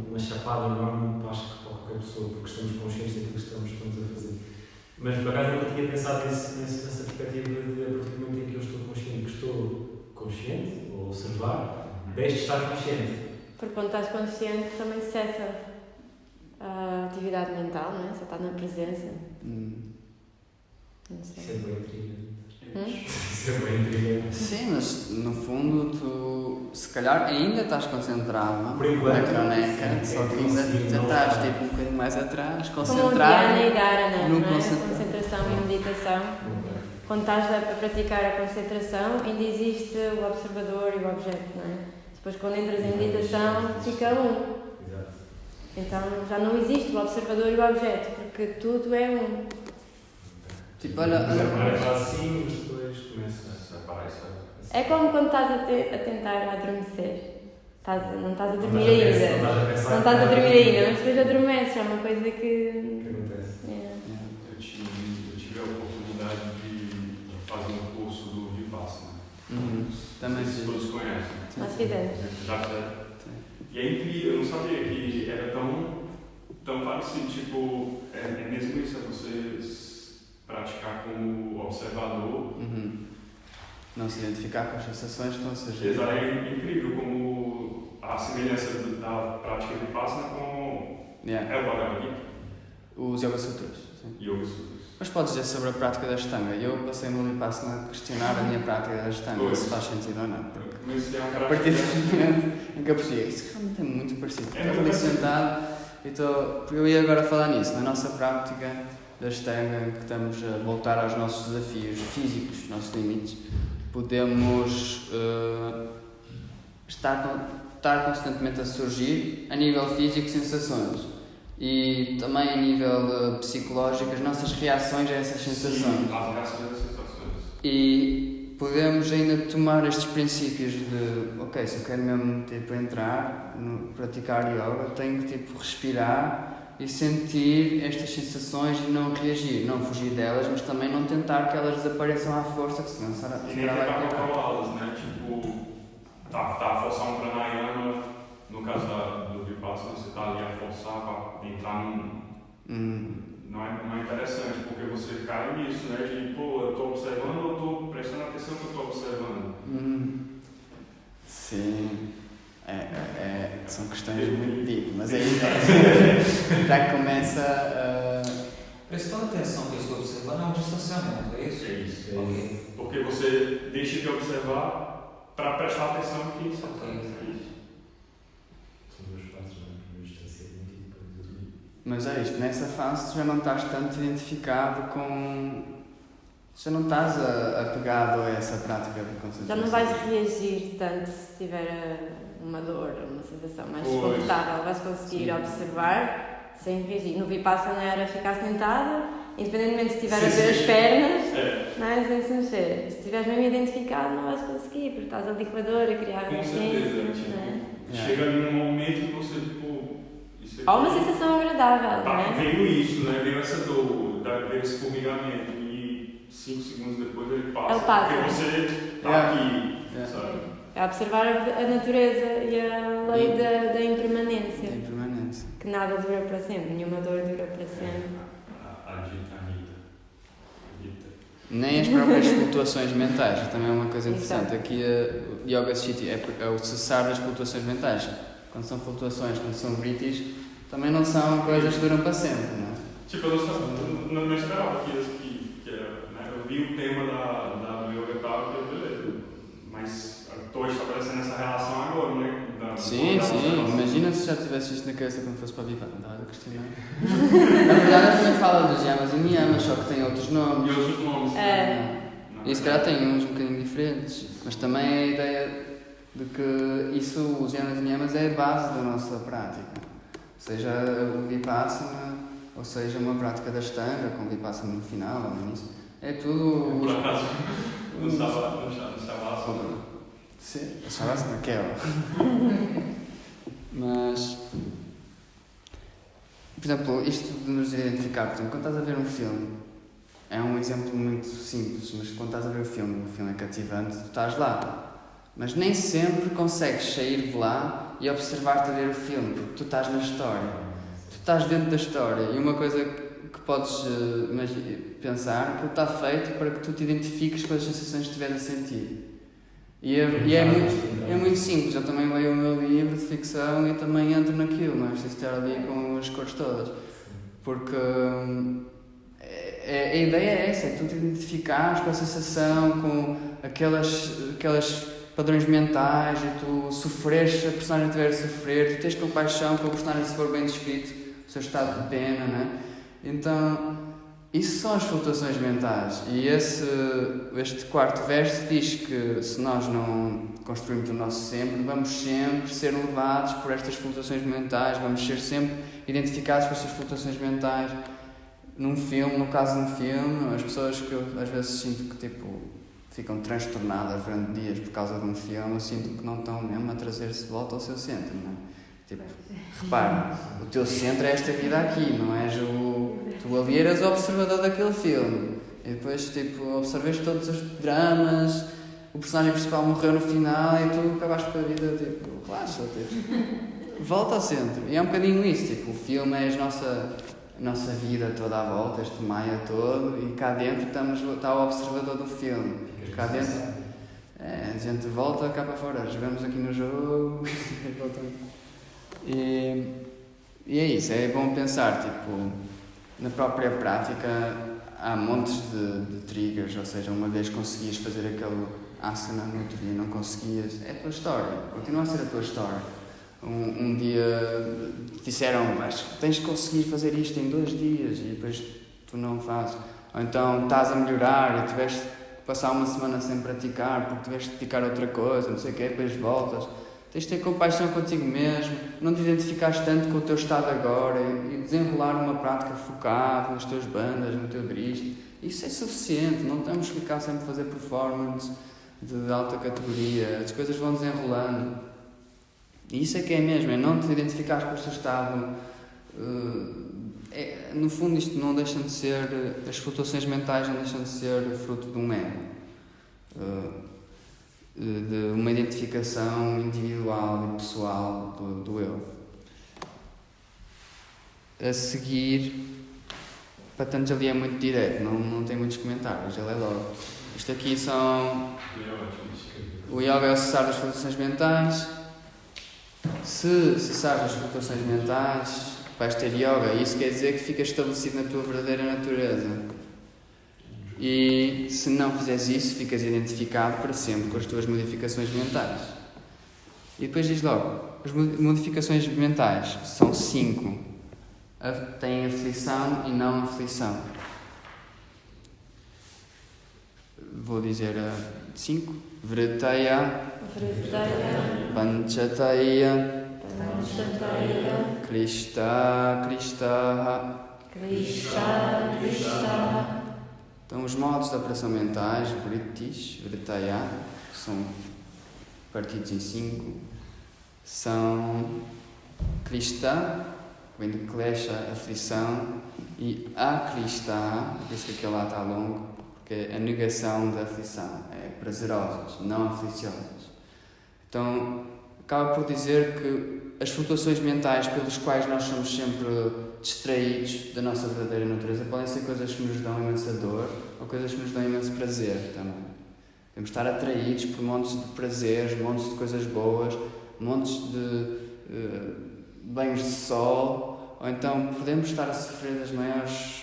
uma chapada enorme para qualquer pessoa, porque estamos conscientes daquilo que estamos a fazer. Mas por acaso nunca tinha pensado nessa perspectiva de, a partir do momento em que eu estou consciente, ou observar, deixo de estar consciente. Porque quando estás consciente também cessa a atividade mental, não é? Só está na presença. Não sei. Isso é bem intrigante. Hum? Isso é bem intrigante. Sim, mas no fundo tu se calhar ainda estás concentrado Por enquanto, na caneca, sim, só que sim, ainda não estás está. tipo um bocadinho mais atrás, Como o concentrado. Dhyana e Dharana, no não é? concentra- Concentração e meditação. Quando estás a praticar a concentração, ainda existe o observador e o objeto, não é? Depois, quando entras em meditação, fica um. Exato. Então, já não existe o observador e o objeto, porque tudo é um. Tipo, olha, Agora assim, mas depois começa a Separar isso. É como quando estás a tentar adormecer. Não estás a dormir Não ainda. estás Não estás a dormir ainda, mas depois adormeces. É uma coisa O que que. acontece? É. Eu tive a oportunidade de fazer um curso do Vipassana. também Se sim. todos conhecem. Nós fizemos. Já fizeram? E é incrível, eu não sabia que era tão parecido. Tipo, é mesmo isso, é você praticar como observador. Não se identificar com as sensações que estão a surgir. Exato, é incrível como a semelhança da prática de Vipassana com Yeah. é o Bhagavad Gita Os Yoga Sutras. Sim. e Yoga Sutras. Mas podes dizer sobre a prática da Ashtanga. Eu passei o meu Vipassana a questionar a minha prática da Ashtanga, Pois. se faz sentido ou não. Eu comecei a A prática. partir do momento em que eu percebi, isso realmente é muito parecido. É Estou muito ali parecido. sentado e porque eu ia agora falar nisso, na nossa prática da Ashtanga, que estamos a voltar aos nossos desafios físicos, nossos limites, podemos estar constantemente a surgir a nível físico sensações e também a nível psicológico as nossas reações a essas sensações. Sim, as reações das sensações. E podemos ainda tomar estes princípios de, ok, se eu quero mesmo entrar, praticar yoga, tenho que respirar e sentir estas sensações e não reagir, não fugir delas, mas também não tentar que elas desapareçam à força, que senão será E nem tentar controlá-las, né? Tipo, tá a forçar um pranayama, no caso do Vipassana, você tá ali a forçar para entrar Não é interessante, porque você cai nisso, né? De, pô, eu tô observando ou eu tô prestando atenção que eu tô observando? Sim. São questões muito deep, mas aí já começa a... Prestando atenção que eu estou observando é um distanciamento, é isso? É isso. Ok. Porque você deixa de observar para prestar atenção que isso é isso. São duas fases, não é? Primeiro distanciamento e depois ali. Mas é isto, nessa fase tu já não estás tanto identificado com... Já não estás apegado a essa prática de concentração. Já não vais reagir tanto se tiver uma dor, uma sensação mais Pois. desconfortável. Vais conseguir observar sem reagir. No Vipassana era ficar sentada Independentemente se estiver Sim, a ver as sim. pernas, É, não é? Sem se mexer. Se estiveres mesmo identificado, não vais conseguir, porque estás ali com a dor a criar com resistência, certeza. não é? Yeah. Chega ali num momento que você, tipo. Isso aqui- Há uma sensação agradável, não Tá, é? veio isso, né? Veio essa dor, veio esse formigamento. E 5 segundos depois ele passa. Ele passa. Porque você tá Yeah. aqui, Yeah. sabe? É observar a natureza e a lei da impermanência. Tem permanência. Que nada dura para sempre, nenhuma dor dura para sempre. Nem as próprias flutuações mentais, também é uma coisa interessante. Exato. Aqui a Yoga City é o cessar das flutuações mentais. Quando são flutuações, quando são vritis, também não são coisas que duram para sempre, não é? Tipo, eu não esperava que era, né? Eu vi o tema da yoga e tal, que eu, beleza. Mas estou estabelecendo essa relação agora, né? Sim. Imagina se já tivesse isto na cabeça quando fosse para a Viva. Não estava a questionar. Na verdade, ela também fala dos yamas e niyamas, só que tem outros E nomes. outros nomes. É. E se calhar tem uns um bocadinho diferentes. Mas também é a ideia de que isso, os yamas e niyamas, é a base da nossa prática. Seja o Vipassana, ou seja uma prática da Ashtanga, com Vipassana no final ou no início. É tudo. Por acaso, no Shavasana. Sim, a Shavasana que é. Mas, por exemplo, isto de nos identificar, por exemplo, quando estás a ver um filme, é um exemplo muito simples, mas quando estás a ver o filme é cativante, tu estás lá. Mas nem sempre consegues sair de lá e observar-te a ver o filme, porque tu estás na história. Tu estás dentro da história. E uma coisa que podes pensar, que está feito para que tu te identifiques com as sensações que estiveres a sentir. E é muito simples. Eu também leio o meu livro de ficção e também entro naquilo, não é preciso estar ali com as cores todas. Porque a ideia é essa, é tu te identificares com a sensação, com aquelas padrões mentais, e tu sofreres, se a personagem estiver a sofrer, tu tens compaixão pelo personagem se for bem descrito, o seu estado de pena, não é? Então, isso são as flutuações mentais. E este quarto verso diz que se nós não construirmos o nosso sempre, vamos sempre ser levados por estas flutuações mentais, vamos ser sempre identificados com estas flutuações mentais. Num filme, no caso de um filme, as pessoas que eu às vezes sinto que ficam transtornadas durante dias por causa de um filme, eu sinto que não estão mesmo a trazer-se de volta ao seu centro, não é? Repara, o teu centro é esta vida aqui, não és tu ali eras o observador daquele filme, e depois observeste todos os dramas, o personagem principal morreu no final e tu acabaste com a vida, relaxa, volta ao centro. E é um bocadinho isso, o filme é a nossa vida toda à volta, este Maia todo, e cá dentro está o observador do filme. Cá dentro a gente volta cá para fora, jogamos aqui no jogo e é isso, é bom pensar, na própria prática há montes de triggers, ou seja, uma vez conseguias fazer aquele asana, no outro dia não conseguias, é a tua história, continua a ser a tua história. Um dia disseram, mas tens de conseguir fazer isto em 2 dias e depois tu não fazes. Ou então estás a melhorar e tiveste que passar uma semana sem praticar porque tiveste de praticar outra coisa, não sei o quê, depois voltas. Tens de ter compaixão contigo mesmo, não te identificares tanto com o teu estado agora e desenrolar uma prática focada nos teus bandas, no teu dristo. Isso é suficiente, não temos que ficar sempre a fazer performance de alta categoria, as coisas vão desenrolando. E isso é que é mesmo, é não te identificares com o teu estado. No fundo, isto não deixa de ser, as flutuações mentais não deixam de ser fruto de um ego, de uma identificação individual e pessoal do eu. A seguir, Patanjali é muito direto, não tem muitos comentários, ele é logo. Isto aqui são o yoga é o cessar das flutuações mentais. Se cessares as flutuações mentais, vais ter yoga. Isso quer dizer que ficas estabelecido na tua verdadeira natureza. E se não fizeres isso, ficas identificado para sempre com as tuas modificações mentais. E depois diz logo, as modificações mentais são 5. Têm aflição e não aflição. Vou dizer 5. Vritaya, Panchataya, Krishta, Krisha, Krisha. Então, os modos de operação mentais, vrittis, vritaya, que são partidos em 5, são Krishta, vem de klesha, aflição, e akrishta, por isso que aquele lá está longo, porque é a negação da aflição, é prazerosas, não afliciosas. Então, acaba por dizer que as flutuações mentais pelos quais nós somos sempre distraídos da nossa verdadeira natureza podem ser coisas que nos dão imensa dor ou coisas que nos dão imenso prazer também. Podemos estar atraídos por montes de prazeres, montes de coisas boas, montes de banhos de sol, ou então podemos estar a sofrer das maiores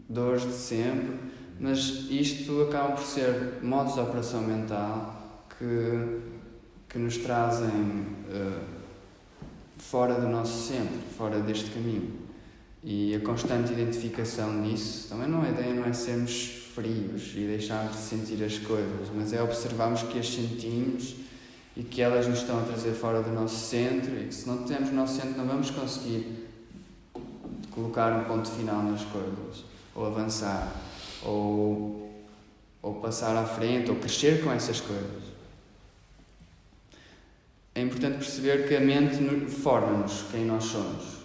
dores de sempre, mas isto acaba por ser modos de operação mental que nos trazem fora do nosso centro, fora deste caminho. E a constante identificação disso, também a ideia não é sermos frios e deixarmos de sentir as coisas, mas é observarmos que as sentimos e que elas nos estão a trazer fora do nosso centro e que se não temos o nosso centro não vamos conseguir colocar um ponto final nas coisas, ou avançar, ou passar à frente, ou crescer com essas coisas. É importante perceber que a mente forma-nos quem nós somos.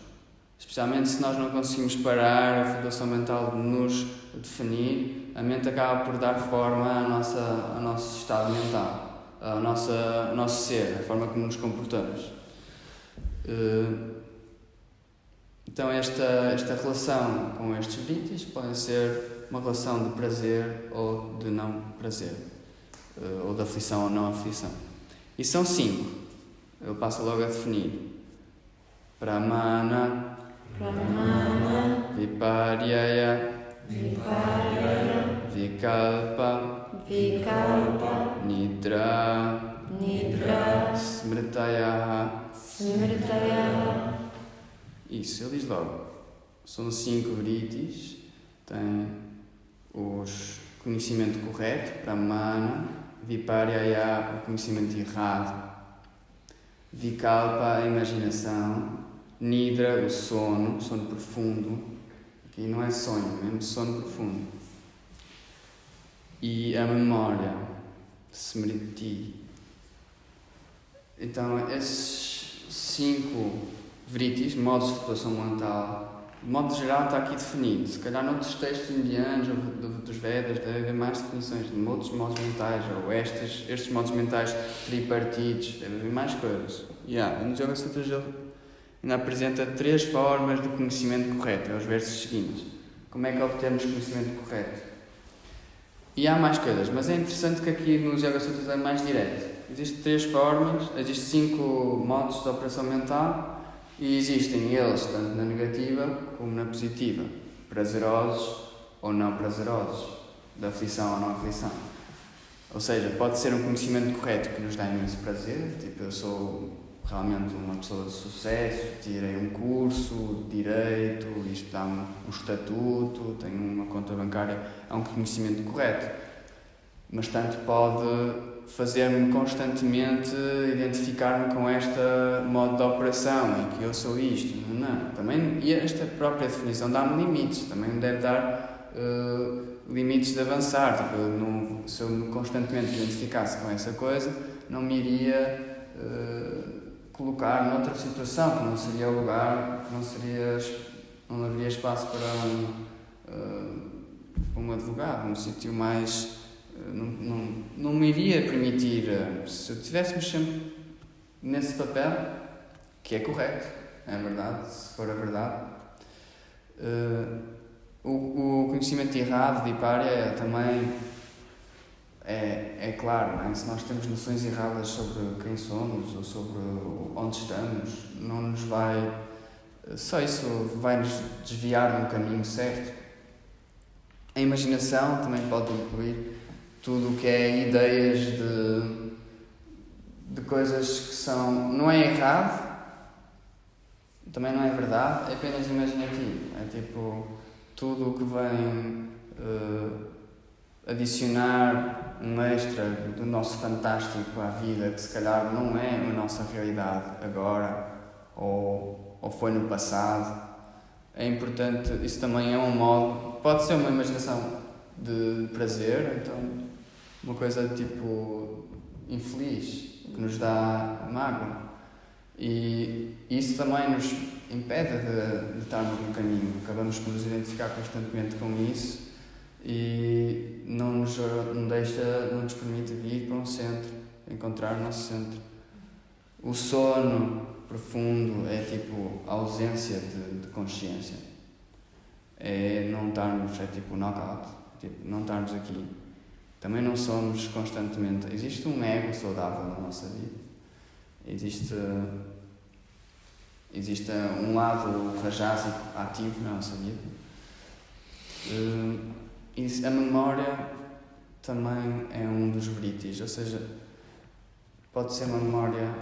Especialmente se nós não conseguimos parar a flutuação mental de nos definir, a mente acaba por dar forma ao nosso estado mental, ao nosso ser, a forma como nos comportamos. Então esta relação com estes vrittis pode ser uma relação de prazer ou de não prazer, ou de aflição ou não aflição. E são 5. Ele passa logo a definir. Pramana, Viparyaya, Vikalpa, Nidra, Smritaya. Isso, ele diz logo. São 5 vrittis. Tem o conhecimento correto, Pramana, Viparyaya, o conhecimento errado, Vikalpa, a imaginação, Nidra, o sono profundo, aqui não é sonho, é mesmo sono profundo, e a memória, Smriti. Então, esses 5 vrittis, modos de flutuação mental, de modo geral está aqui definido. Se calhar noutros textos indianos ou dos Vedas deve haver mais definições de outros modos mentais, ou estes modos mentais tripartidos, deve haver mais coisas. Nos Yoga Sutras ele ainda apresenta 3 formas de conhecimento correto, é os versos seguintes. Como é que obtemos conhecimento correto? E há mais coisas, mas é interessante que aqui nos Yoga Sutras é mais direto. Existem 3 formas, existem 5 modos de operação mental, e existem eles tanto na negativa como na positiva, prazerosos ou não prazerosos, de aflição ou não aflição. Ou seja, pode ser um conhecimento correto que nos dá imenso prazer, tipo, eu sou realmente uma pessoa de sucesso, tirei um curso de direito, isto dá-me um estatuto, tenho uma conta bancária, é um conhecimento correto. Mas tanto pode fazer-me constantemente identificar-me com este modo de operação, em que eu sou isto. Não. Também, e esta própria definição dá-me limites, também me deve dar limites de avançar. Tipo, se eu me constantemente identificasse com essa coisa, não me iria colocar noutra situação, que não seria o lugar, que não haveria espaço para um advogado, um sítio mais... Não me iria permitir, se eu estivéssemos sempre nesse papel, que é correto, é verdade, se for a verdade. O conhecimento errado de Viparya também é claro, não é? Se nós temos noções erradas sobre quem somos ou sobre onde estamos, não nos vai... Só isso vai nos desviar do caminho certo. A imaginação também pode incluir tudo o que é ideias de coisas que são... Não é errado, também não é verdade, é apenas imaginativo. É tipo, tudo o que vem adicionar um extra do nosso fantástico à vida, que se calhar não é a nossa realidade agora, ou foi no passado, é importante, isso também é um modo, pode ser uma imaginação de prazer, então uma coisa tipo infeliz, que nos dá mágoa. E isso também nos impede de estarmos no caminho, acabamos por nos identificar constantemente com isso e não nos permite vir para um centro, encontrar o nosso centro. O sono profundo é tipo a ausência de consciência, é não estarmos, é tipo knockout, tipo, não estarmos aqui. Também não somos constantemente, existe um ego saudável na nossa vida, existe um lado rajásico ativo na nossa vida. E a memória também é um dos veritis, ou seja, pode ser uma memória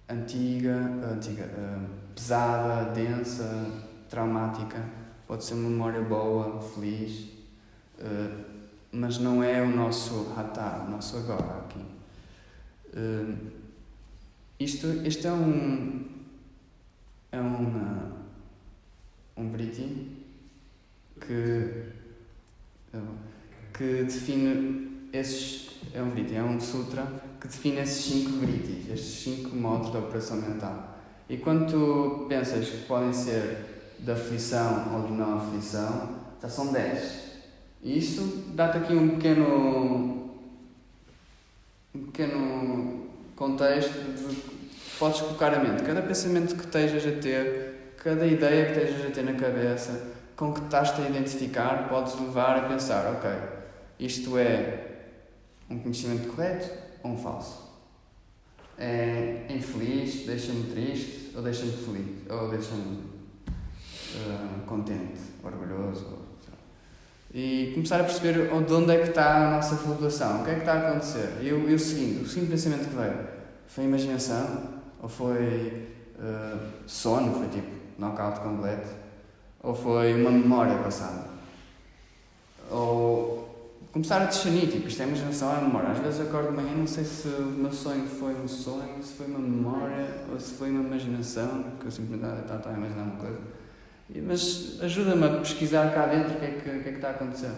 antiga, pesada, densa, traumática, pode ser uma memória boa, feliz, mas não é o nosso hatá, o nosso agora aqui. Isto é um veriti que define esses, é um veriti, é um sutra que define esses 5 veritis, estes 5 modos de operação mental. E quando tu pensas que podem ser de aflição ou de não aflição, já são 10. E isso dá-te aqui um pequeno contexto de que podes colocar a mente. Cada pensamento que estejas a ter, cada ideia que estejas a ter na cabeça, com que estás-te a identificar, podes levar a pensar, ok, isto é um conhecimento correto ou um falso? É infeliz, deixa-me triste, ou deixa-me feliz, ou deixa-me contente, orgulhoso. E começar a perceber de onde é que está a nossa flutuação, o que é que está a acontecer. E o seguinte pensamento que veio, foi imaginação, ou foi sono, foi tipo knockout completo, ou foi uma memória passada. Ou começar a discernir, tipo, isto é imaginação, é memória. Às vezes acordo de manhã, não sei se o meu sonho foi um sonho, se foi uma memória, ou se foi uma imaginação, que eu simplesmente estava a imaginar uma coisa. Mas ajuda-me a pesquisar cá dentro o que é que está a acontecer.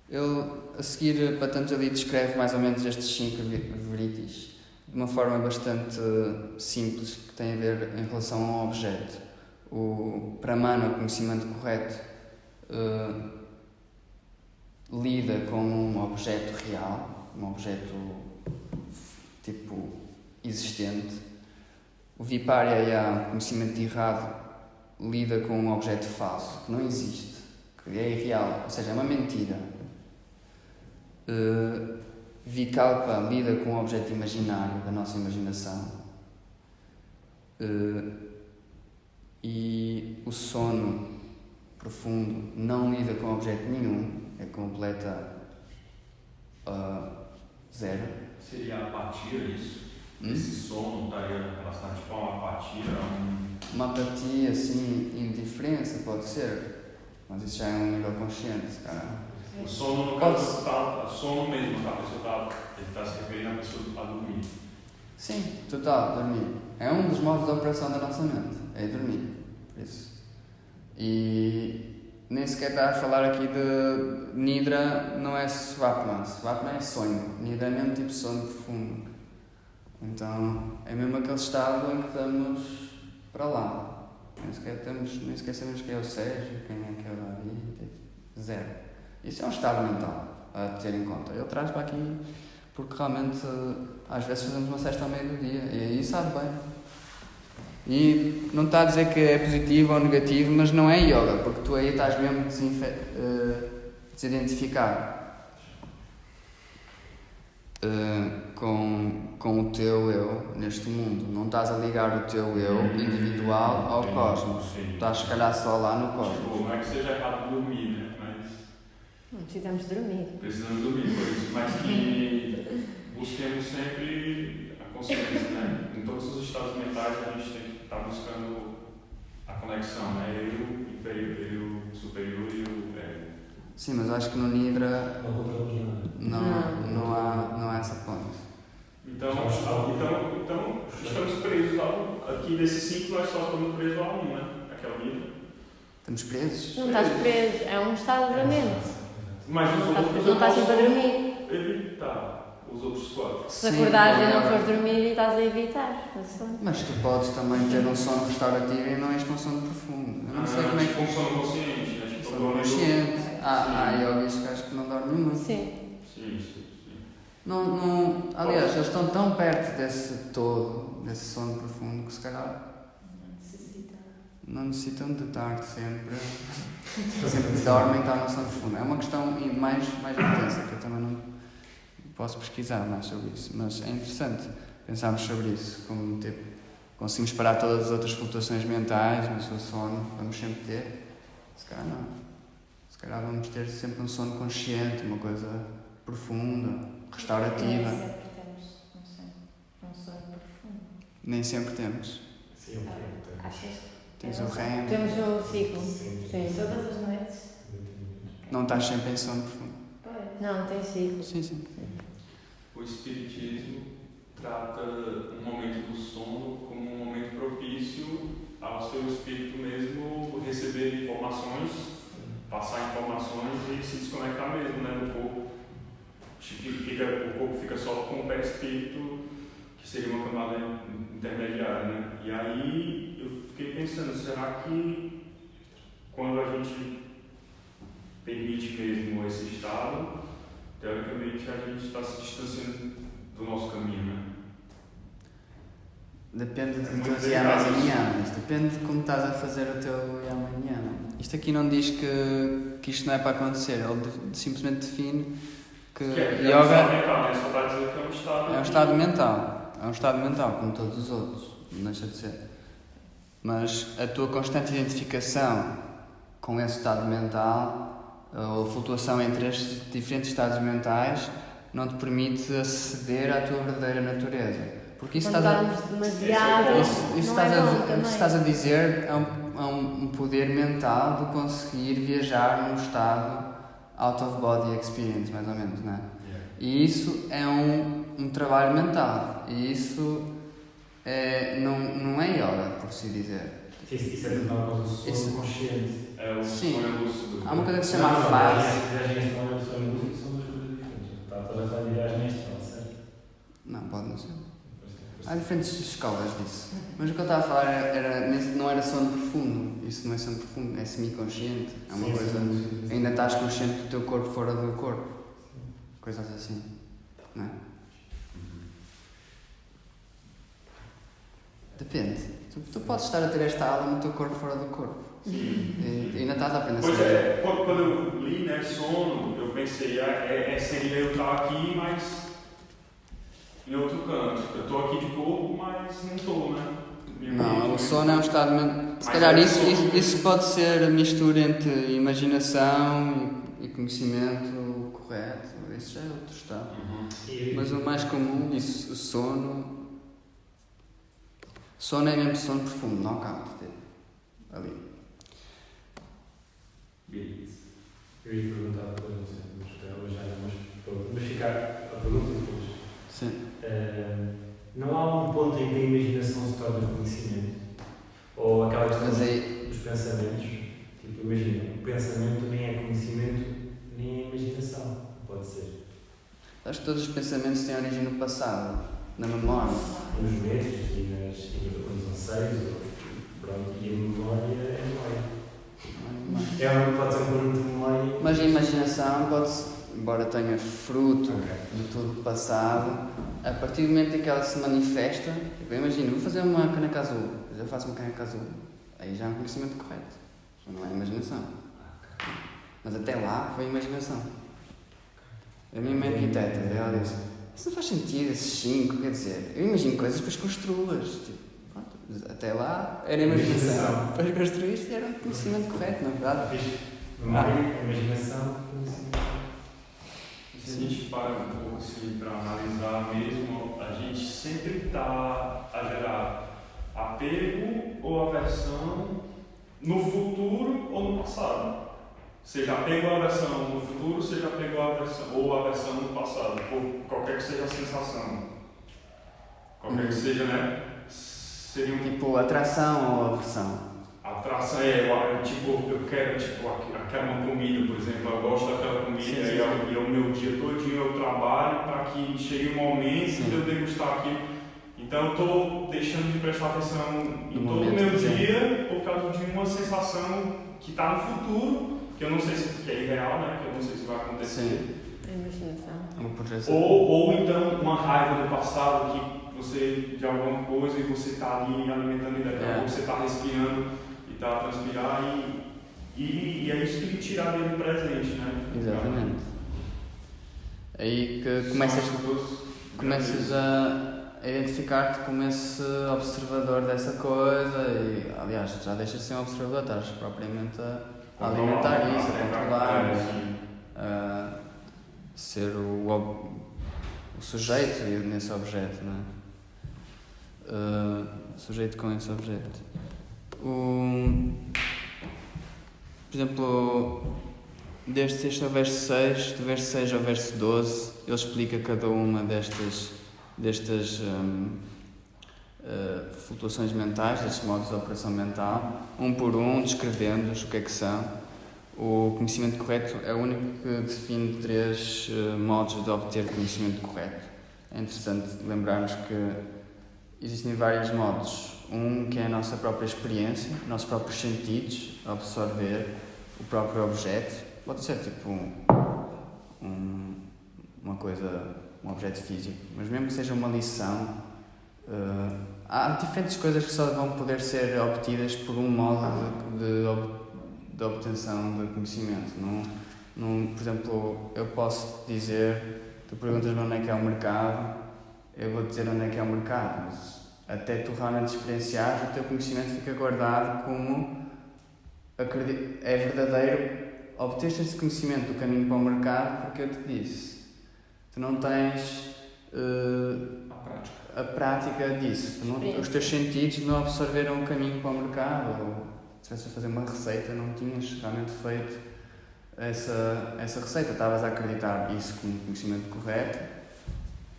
Ele, a seguir, Patanjali descreve mais ou menos estes 5 veritis de uma forma bastante simples, que tem a ver em relação ao objeto. O Pramana, o conhecimento correto, lida com um objeto real, um objeto tipo existente. O Viparya, o conhecimento errado, lida com um objeto falso, que não existe, que é irreal, ou seja, é uma mentira. Vikalpa lida com um objeto imaginário, da nossa imaginação. E o sono profundo não lida com objeto nenhum, é completa zero. Seria a apatia isso? Esse sono estaria relacionado tipo a uma apatia? Uma apatia, assim, indiferença, pode ser, mas isso já é um nível consciente, cara. O sono, no caso, está sono mesmo, a pessoa ele está se referindo à pessoa que está dormindo. Sim, total, dormir. É um dos modos de operação da nossa mente, é dormir, por isso. E nem sequer está a falar aqui de Nidra, não é Swapna. Swapna é sonho, Nidra é mesmo tipo sono profundo. Então, é mesmo aquele estado em que estamos para lá. Nem sequer sabemos quem é o Sérgio, quem é que é o Davi, zero. Isso é um estado mental a ter em conta. Ele traz para aqui porque realmente às vezes fazemos uma cesta ao meio do dia e aí sabe bem. E não está a dizer que é positivo ou negativo, mas não é yoga, porque tu aí estás mesmo desidentificado com o teu eu neste mundo. Não estás a ligar o teu eu individual ao cosmos. Estás se calhar só lá no cosmos. Não é que seja errado dormir, né? Mas Não precisamos dormir. precisamos dormir, por isso. Mas que busquemos sempre a consciência, né? Em todos os estados mentais a gente tem que estar buscando a conexão, né? Eu inferior, eu superior e o ego. Sim, mas acho que no Nidra não há essa ponte. Então estamos presos ao e desses 5 nós só estamos presos a um, né? Aquela vida. Estamos presos. Não estás preso, é um estado da mente. Mas os outros Não estás sempre a dormir. evitar os outros 4. Se acordares e não fores dormir e estás a evitar o sono. Mas tu podes também ter um sono restaurativo e não és com sono profundo. Eu não sei como é que... Com sono consciente, né? Tipo, Sono consciente. Há yogis que acho que não dormem muito. Sim. Sim. Não, aliás, eles estão tão perto desse todo, desse sono profundo, que se calhar não necessitam de estar sempre que dormem e estar no sono profundo. É uma questão mais intensa, que eu também não posso pesquisar mais sobre isso, mas é interessante pensarmos sobre isso, como tipo, conseguimos parar todas as outras flutuações mentais, mas o sono vamos sempre ter. Se calhar não. Se calhar vamos ter sempre um sono consciente, uma coisa profunda, restaurativa. Nem sempre temos um sono profundo. Nem sempre temos. Sim, ok. Achas? Tens o REM. Temos um ciclo. Sim. Todas as noites. Não estás sempre em sono profundo. Não, tem ciclo. Sim. O espiritismo trata um momento do sono como um momento propício ao seu espírito mesmo receber informações, passar informações e se desconectar mesmo, né, do corpo. O corpo fica só com o perispírito, que seria uma camada intermediária, né? E aí eu fiquei pensando, será que quando a gente permite mesmo esse estado, teoricamente a gente está se distanciando do nosso caminho, né? Depende de tuas yamas e niyamas. Depende de como estás a fazer o teu yama e niyama. Isto aqui não diz que isto não é para acontecer. Ele simplesmente define que é yoga um estado mental, né? Só está a dizer que é um estado... é um estado mental. É um estado mental, como todos os outros. Não deixa de ser. Mas a tua constante identificação com esse estado mental, ou a flutuação entre estes diferentes estados mentais, não te permite aceder à tua verdadeira natureza. Porque isso Quando estamos demasiado, isso não é bom também. estás a dizer é um poder mental de conseguir viajar num estado out of body experience, mais ou menos, não é? E isso é um trabalho mental. E isso não é yoga, por assim dizer. Isso é tudo uma coisa do sono consciente. É o Sim. sonho lúcido. Há uma coisa que se chama fase. Viagem astral e o sonho lúcido são duas coisas diferentes. Estás a falar de viagem astral, certo? Não, pode não ser. Há diferentes escolas disso. Mas o que eu estava a falar não era sono profundo. Isso não é sono profundo, é semiconsciente. É uma coisa. Ainda estás consciente do teu corpo fora do corpo. Coisas assim. Não é? Depende. Tu podes estar a ter esta aula no teu corpo fora do corpo. E ainda estás a aprender. Pois é, quando eu li, né, sono, eu pensei, seria eu estar aqui, mas em outro canto. Eu estou aqui de corpo, mas não estou, né? Não, o sono é um estado mental. Se calhar isso pode ser a mistura entre imaginação e conhecimento correto. Isso já é outro estado. Mas o mais comum, o sono. Sono é mesmo sono profundo, não calma. Ali. Beleza. Eu ia perguntar depois, não sei, mas já vamos ficar a pergunta depois. Sim. Não há um ponto em que a imaginação se torna conhecimento? Ou aquela questão dos pensamentos? Tipo, imagina, o pensamento nem é conhecimento, nem é imaginação. Pode ser. Acho que todos os pensamentos têm origem no passado, na memória. Nos medos e nos anseios, pronto, e a memória é memória. Pode ser um conjunto de memória. Mas a imaginação embora tenha fruto de tudo o passado, a partir do momento em que ela se manifesta, tipo, imagina, vou fazer uma caneca azul, depois eu faço uma caneca azul, aí já é um conhecimento correto, não é imaginação. Mas até lá foi imaginação. A minha arquiteta, ela disse, isso não faz sentido, esses 5, quer dizer, eu imagino coisas, depois construo-as, tipo, pronto, até lá era imaginação, depois construíste e era um conhecimento correto, na verdade. Memória, imaginação, conhecimento. Se a gente para um pouco assim para analisar mesmo, a gente sempre está a gerar apego ou aversão no futuro ou no passado. Seja apego ou aversão no futuro, seja apego ou aversão no passado, por qualquer que seja a sensação. Qualquer que seja, né? Seria um Tipo, atração ou aversão? A atração é, eu quero, aquela comida, por exemplo, eu gosto daquela comida Sim, sim, e o meu dia todinho eu trabalho para que chegue o momento Sim. de eu degustar aquilo. Então eu estou deixando de prestar atenção em No todo o momento meu presente. dia por causa de uma sensação que está no futuro, que eu não sei se é irreal, né? Que eu não sei se vai acontecer. Sim. A imaginação. Uma projeção. Ou então uma raiva do passado que você de alguma coisa e você está ali alimentando e daqui a pouco você está respirando e está a transpirar e é isso que lhe tira dele do presente, né? Exatamente. Aí que começas a identificar-te como esse observador dessa coisa e, aliás, já deixas de ser um observador, estás propriamente a alimentar isso, a controlar, a ser o sujeito nesse objeto, não é? Sujeito com esse objeto. Por exemplo, desde este ao verso 6, do verso 6 ao verso 12, ele explica cada uma destas flutuações mentais, destes modos de operação mental, um por um, descrevendo-os, o que é que são. O conhecimento correto é o único que define 3 modos de obter conhecimento correto. É interessante lembrarmos que existem vários modos. Um que é a nossa própria experiência, nossos próprios sentidos, absorver o próprio objeto. Pode ser tipo uma coisa, um objeto físico, mas mesmo que seja uma lição, há diferentes coisas que só vão poder ser obtidas por um modo de obtenção de conhecimento. Por exemplo, eu posso dizer, tu perguntas-me onde é que é o mercado, eu vou dizer onde é que é o mercado, mas até tu realmente experienciares, o teu conhecimento fica guardado como é verdadeiro. Obteste esse conhecimento do caminho para o mercado porque eu te disse. Tu não tens a prática disso. Os teus sentidos não absorveram o caminho para o mercado. Ou se estivesse a fazer uma receita, não tinhas realmente feito essa receita. Estavas a acreditar isso como conhecimento correto,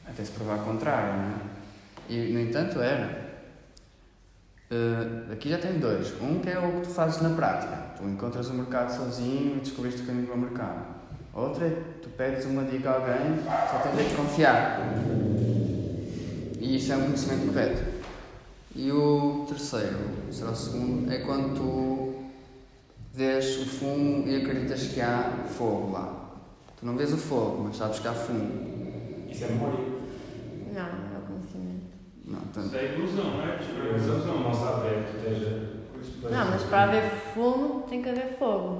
até se provar o contrário, não é? E, no entanto, era. Aqui já tem 2. Um que é o que tu fazes na prática. Tu encontras o mercado sozinho e descobriste o caminho para o mercado. Outra é tu pedes uma dica a alguém, só tens de confiar. E isso é um conhecimento correto. E o terceiro, será o segundo, é quando tu vês o fumo e acreditas que há fogo lá. Tu não vês o fogo, mas sabes que há fumo. Isso é memória. Não é o conhecimento. Não, Isso é ilusão, não é? Tipo, é Não ilusão. sabe que tu esteja. Não, mas para haver fumo tem que haver fogo.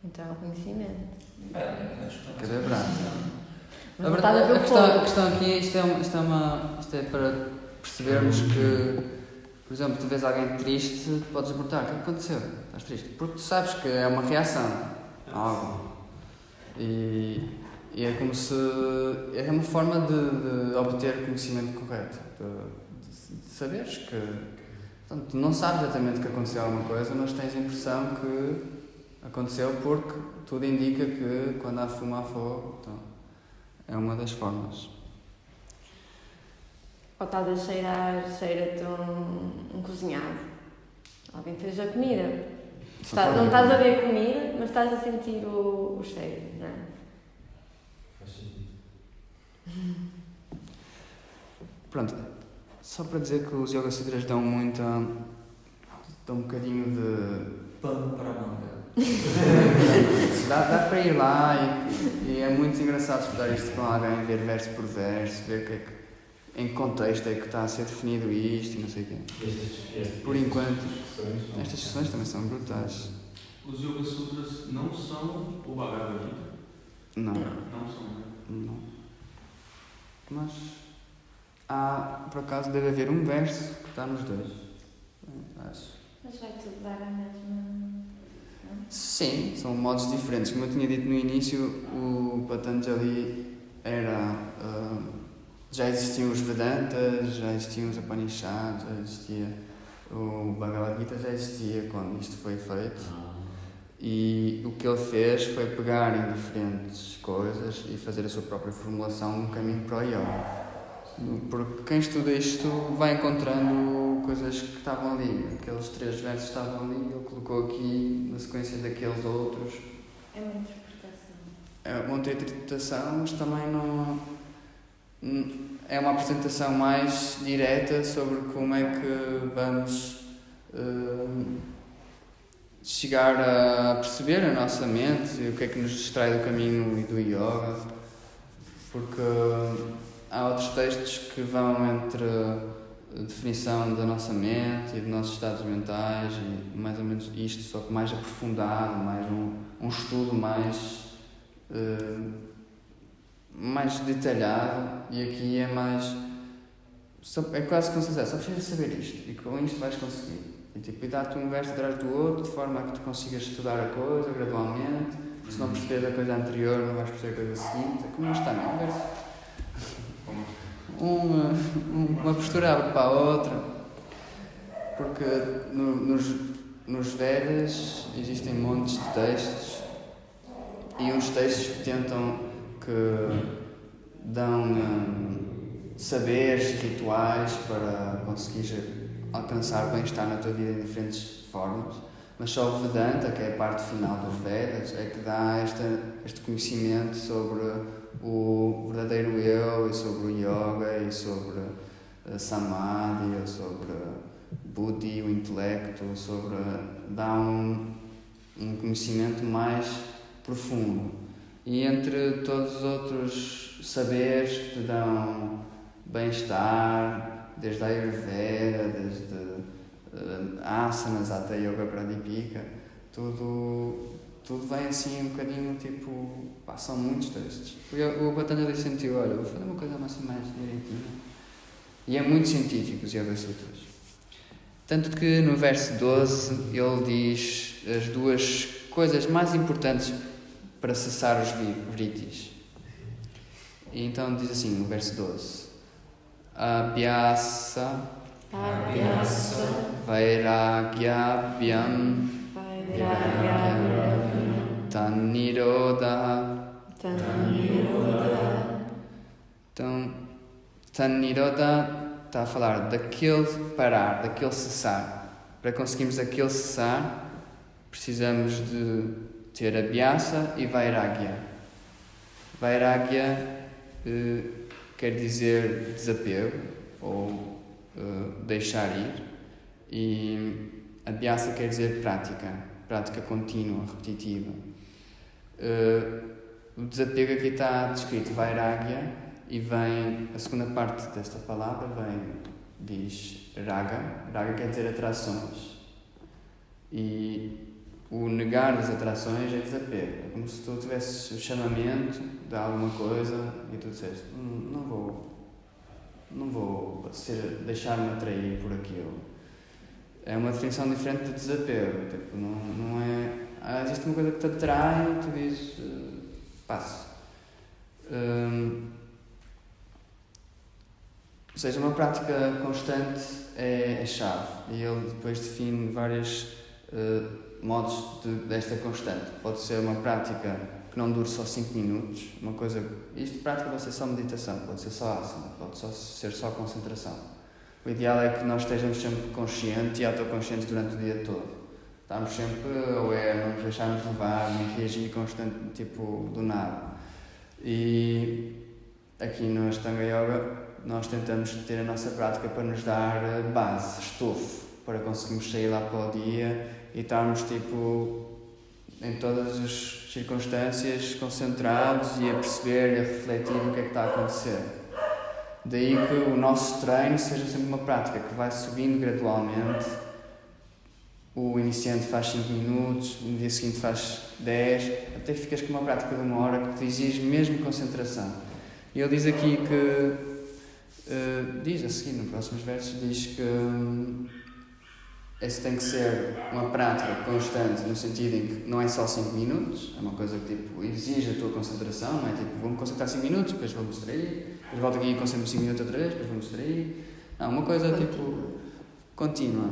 Então é o conhecimento. que é verdade. Mas não estás a ver o A fogo. questão aqui, isto é para percebermos que, por exemplo, tu vês alguém triste, tu podes perguntar: o que aconteceu? Estás triste? Porque tu sabes que é uma reação a algo. E é como se. É uma forma de obter conhecimento correto. De saberes que. Portanto, tu não sabes exatamente que aconteceu alguma coisa, mas tens a impressão que aconteceu porque tudo indica que quando há fumo há fogo. Então, é uma das formas. Ou estás a cheira-te um cozinhado. Alguém fez a comida. Não estás a ver a comida, mas estás a sentir o cheiro, não é? Faz sentido. Pronto, só para dizer que os Yoga Sutras dão um bocadinho de... Pano para a manga. dá para ir lá e é muito engraçado estudar isto com alguém, ver verso por verso, ver em que contexto é que está a ser definido isto e não sei o quê. Por enquanto, estas sessões também são brutais. Os Yoga Sutras não são o Bhagavad Gita? Não, Não são, né? não. Mas por acaso deve haver um verso que está nos 2. Acho. Mas vai tudo dar a mesma. Sim, são modos diferentes. Como eu tinha dito no início, o Patanjali era... já existiam os Vedantas, já existiam os Upanishads, já existia o Bhagavad Gita, já existia quando isto foi feito. E o que ele fez foi pegar em diferentes coisas e fazer a sua própria formulação no caminho para o yoga. Porque quem estuda isto vai encontrando coisas que estavam ali. Aqueles 3 versos estavam ali, ele colocou aqui na sequência daqueles outros. É uma interpretação. É uma outra interpretação, mas também não... É uma apresentação mais direta sobre como é que vamos chegar a perceber a nossa mente e o que é que nos distrai do caminho e do yoga. Porque há outros textos que vão entre a definição da nossa mente e dos nossos estados mentais e mais ou menos isto, só que mais aprofundado, mais um estudo mais detalhado, e aqui é mais... é quase como se dizer, só precisas saber isto e com isto vais conseguir. E dá-te um verso atrás do outro de forma a que tu consigas estudar a coisa gradualmente. Se não perceberes a coisa anterior, não vais perceber a coisa seguinte. É como está, não é? Uma postura abre para a outra. Porque nos Vedas existem montes de textos, e uns textos que tentam, que dão saberes, rituais para conseguir alcançar bem-estar na tua vida de diferentes formas. Mas só o Vedanta, que é a parte final dos Vedas, é que dá este conhecimento sobre o verdadeiro eu, e sobre o yoga, e sobre a samadhi, ou sobre buddhi, o intelecto, dá um conhecimento mais profundo. E entre todos os outros saberes que te dão bem-estar, desde a Ayurveda, desde asanas até Yoga Pradipika, tudo vem assim um bocadinho tipo... são muitos textos. O Patanjali sentiu, olha, vou fazer uma coisa mais direitinha. E é muito científico os Yoga Sutras. Tanto que no verso 12 ele diz as 2 coisas mais importantes para cessar os vrittis. E então diz assim no verso 12: Abhyasa Vairagyabhyam Tannirodha. Então, Tannirodha está a falar daquele parar, daquele cessar. Para conseguirmos aquele cessar, precisamos de ter Abhyasa e Vairagya. Vairagya quer dizer desapego, ou deixar ir, e Abhyasa quer dizer prática contínua, repetitiva. O desapego aqui está descrito Vairagya, e vem a segunda parte desta palavra, diz Raga quer dizer atrações, e o negar as atrações é desapego. É como se tu tivesses o chamamento de alguma coisa e tu disseste, não vou deixar-me atrair por aquilo. É uma definição diferente de desapego. Tipo, não é... existe uma coisa que te atrai e tu dizes, passo. Ou seja, uma prática constante é a chave. E ele depois define vários modos desta constante. Pode ser uma prática que não dure só 5 minutos. Isto prática pode ser só meditação, pode ser só asana, pode ser só concentração. O ideal é que nós estejamos sempre conscientes e autoconscientes durante o dia todo. Estamos sempre aware, não nos deixarmos levar, nem reagir constante, tipo, do nada. E aqui no Ashtanga Yoga nós tentamos ter a nossa prática para nos dar base, estofo, para conseguirmos sair lá para o dia e estarmos tipo em todas as circunstâncias concentrados e a perceber e a refletir o que é que está a acontecer. Daí que o nosso treino seja sempre uma prática que vai subindo gradualmente. O iniciante faz 5 minutos, no dia seguinte faz 10, até que ficas com uma prática de 1 hora que te exige mesmo concentração. E ele diz aqui que diz a seguir, nos próximos versos, diz que esse tem que ser uma prática constante, no sentido em que não é só 5 minutos, é uma coisa que tipo, exige a tua concentração, não é tipo, vou-me concentrar 5 minutos, depois vou-me distrair, depois volto aqui e concentro 5 minutos outra vez, depois vou-me distrair. Não, uma coisa tipo, contínua.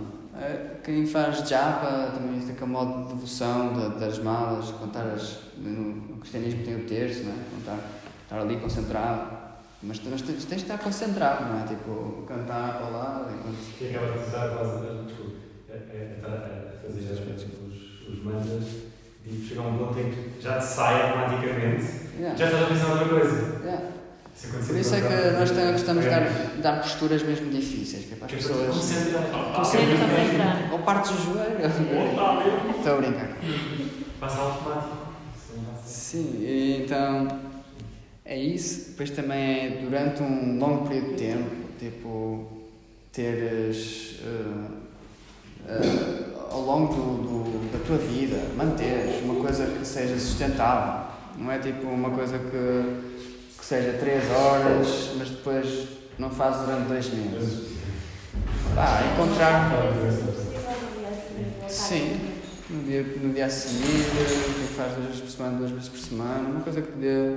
Quem faz japa também existe aquele modo de devoção das malas, contar no cristianismo tem o terço, não é? Estar ali concentrado. Mas tens de estar concentrado, não é? Tipo, cantar para lá enquanto... Que acabas de usar quase, desculpa, a fazer os mantras e chega a um ponto em que já te sai automaticamente, Yeah. já estás a pensar noutra coisa. Yeah. Isso aconteceu Por isso é que nós gostamos de dar posturas mesmo difíceis, que é para as pessoas... Concentrar. Ou partes do joelho. Estou a brincar. Passa automático. Sim, e então é isso. Depois também é durante um longo período de tempo, tipo, teres ao longo da tua vida, manteres uma coisa que seja sustentável. Não é tipo uma coisa que seja 3 horas, mas depois não fazes durante 2 meses. Encontrar. Sim. No dia a seguir, que faz 2 vezes por semana, 2 vezes por semana, uma coisa que te dê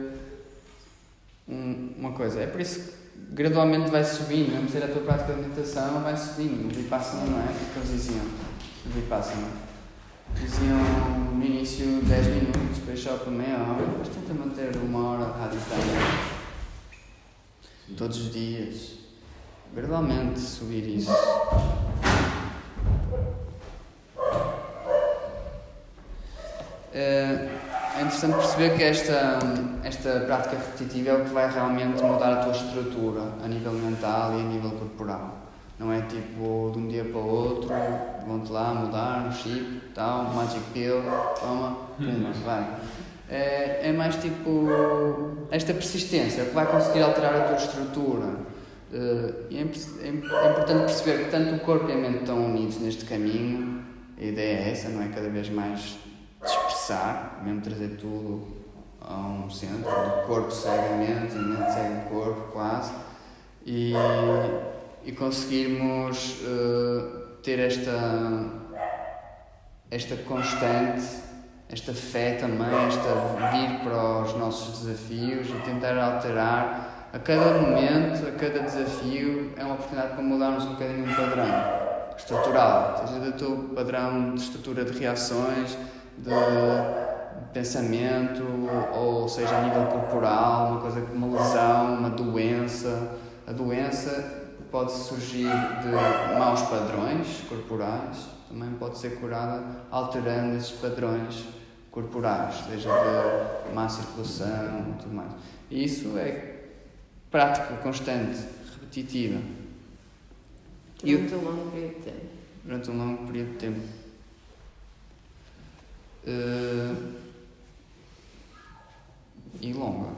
uma coisa. É por isso que gradualmente vai subindo, mesmo ser a tua prática de meditação, vai subindo. O Vipassana não é? O que eles diziam? O Vipassana. Diziam no início 10 minutos, depois só por meia hora, depois tenta manter 1 hora de radicalidade. Todos os dias. Gradualmente subir isso. É interessante perceber que esta prática repetitiva é o que vai realmente mudar a tua estrutura a nível mental e a nível corporal. Não é tipo de um dia para o outro, vão-te lá mudar, um chip, tal, magic pill, toma, puma, vai. É mais tipo esta persistência, que vai conseguir alterar a tua estrutura. E é importante perceber que tanto o corpo e a mente estão unidos neste caminho. A ideia é essa, não é? Cada vez mais dispersar, mesmo trazer tudo a um centro. O corpo segue a mente segue o corpo, quase. E conseguirmos ter esta constante, esta fé também, esta vir para os nossos desafios e tentar alterar a cada momento, a cada desafio, é uma oportunidade para mudarmos um bocadinho o padrão estrutural, seja do teu padrão de estrutura de reações, de pensamento, ou seja a nível corporal, uma coisa como uma lesão, uma doença. A doença pode surgir de maus padrões corporais, também pode ser curada alterando esses padrões corporais, seja de má circulação e tudo mais. E isso é prática constante, repetitiva. Durante um longo período de tempo. Durante um longo período de tempo. E longa.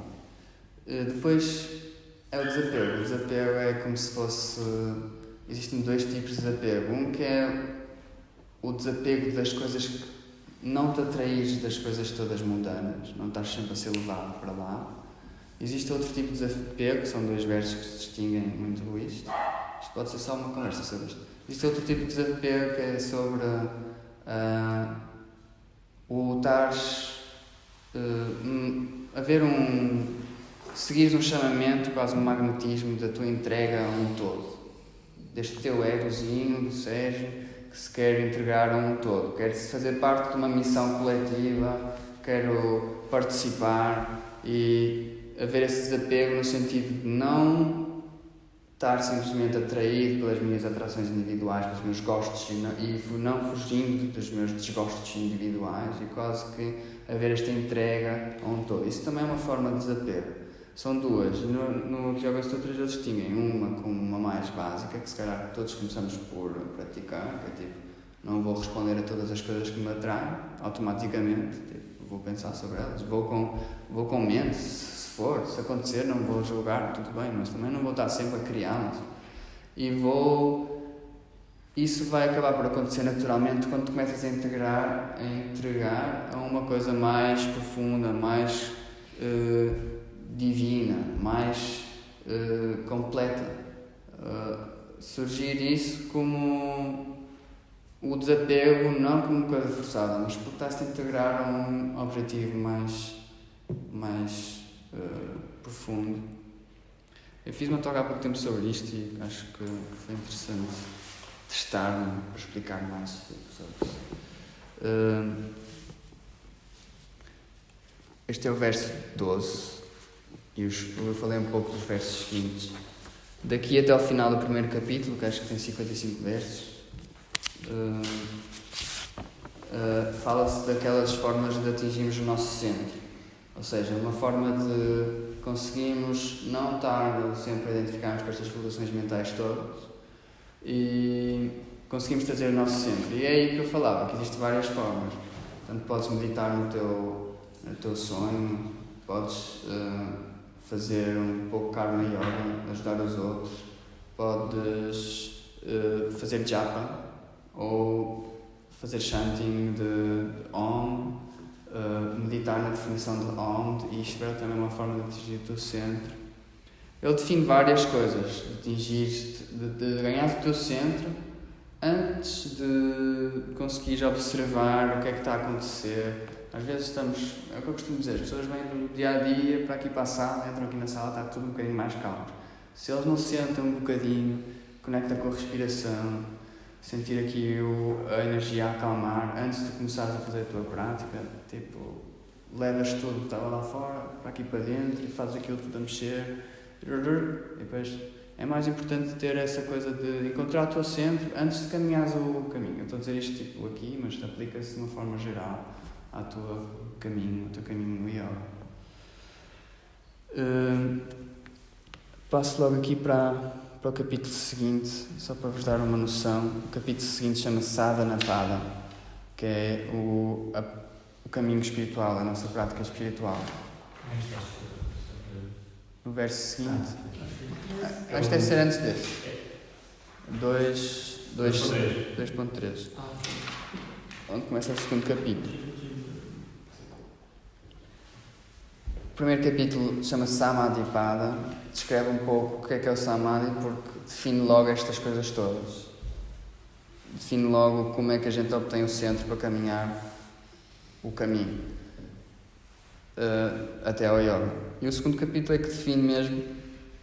Depois é o desapego. O desapego é como se fosse... Existem 2 tipos de desapego. Um que é o desapego das coisas que não te atraís das coisas todas mundanas, não estás sempre a ser levado para lá. Existe outro tipo de desapego, que são 2 versos que se distinguem muito isto. Isto pode ser só uma conversa sobre isto. Existe outro tipo de desapego que é sobre o estares... haver seguires um chamamento, quase um magnetismo da tua entrega a um todo. Deste teu egozinho, do Sérgio, que se quer entregar a um todo. Quer fazer parte de uma missão coletiva, quero participar e haver esse desapego no sentido de não estar simplesmente atraído pelas minhas atrações individuais, pelos meus gostos e não fugindo dos meus desgostos individuais e quase que haver esta entrega a um todo. Isso também é uma forma de desapego. São 2. No Yoga Sutras eles distinguem uma como uma mais básica, que se calhar todos começamos por praticar, que é tipo, não vou responder a todas as coisas que me atraem automaticamente, tipo, vou pensar sobre elas, vou com mente, se acontecer, não vou julgar, tudo bem, mas também não vou estar sempre a criá-las. Isso vai acabar por acontecer naturalmente quando tu começas a entregar a uma coisa mais profunda, mais divina, mais completa. Surgir isso como o desapego, não como coisa forçada, mas porque estás a integrar a um objetivo mais profundo. Eu fiz uma talk há pouco tempo sobre isto e acho que foi interessante testar-me para explicar mais sobre isso. Este é o verso 12 eu falei um pouco dos versos seguintes. Daqui até ao final do primeiro capítulo, que acho que tem 55 versos, fala-se daquelas formas de atingirmos o nosso centro. Ou seja, uma forma de conseguirmos não estar sempre a identificar-nos com estas flutuações mentais todas e conseguimos trazer o nosso centro. E é aí que eu falava, que existem várias formas. Portanto, podes meditar no teu sonho, podes fazer um pouco karma yoga, ajudar os outros, podes fazer japa ou fazer chanting de Om, meditar na definição de Om, e isto é também uma forma de atingir o teu centro. Ele define várias coisas, de ganhar o teu centro antes de conseguires observar o que é que está a acontecer. Às vezes é o que eu costumo dizer, as pessoas vêm do dia a dia para aqui para a sala, entram aqui na sala, está tudo um bocadinho mais calmo. Se eles não sentam um bocadinho, conectam com a respiração, sentir aqui a energia a acalmar, antes de começares a fazer a tua prática, tipo, levas tudo que estava lá fora, para aqui para dentro, e fazes aquilo tudo a mexer, e depois é mais importante ter essa coisa de encontrar o teu centro antes de caminhares o caminho. Eu estou a dizer isto tipo aqui, mas aplica-se de uma forma geral ao teu caminho no yoga. Passo logo aqui para o capítulo seguinte, só para vos dar uma noção. O capítulo seguinte chama-se Sadhanapada, que é o caminho espiritual, a nossa prática espiritual. No verso seguinte, acho que deve ser antes desse, 2.3, onde começa o segundo capítulo. O primeiro capítulo chama-se Samadhipada, descreve um pouco o que é o Samadhi, porque define logo estas coisas todas. Define logo como é que a gente obtém o centro para caminhar o caminho até ao yoga. E o segundo capítulo é que define mesmo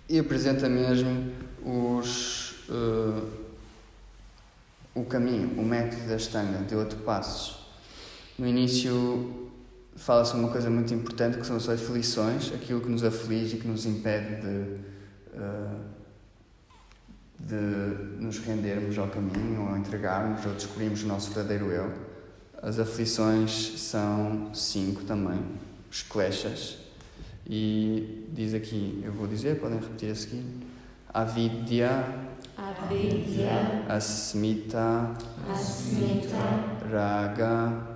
e apresenta mesmo o caminho, o método da Ashtanga, de 8 passos. No início fala-se uma coisa muito importante, que são as aflições, aquilo que nos aflige e que nos impede de nos rendermos ao caminho, ou entregarmos, ou descobrirmos o nosso verdadeiro eu. As aflições são 5 também, os kleshas, e diz aqui, eu vou dizer, podem repetir a seguir: Avidya, Asmita, Raga,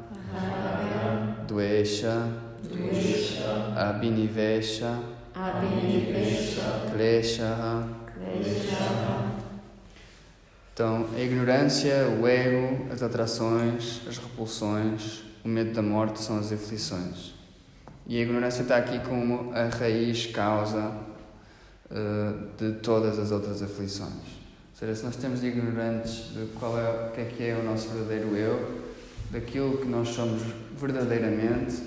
Dvesha, Abhinivesha, Klesha. Então, a ignorância, o ego, as atrações, as repulsões, o medo da morte são as aflições. E a ignorância está aqui como a raiz, causa de todas as outras aflições. Ou seja, se nós estamos ignorantes de o que é o nosso verdadeiro eu, daquilo que nós somos verdadeiramente,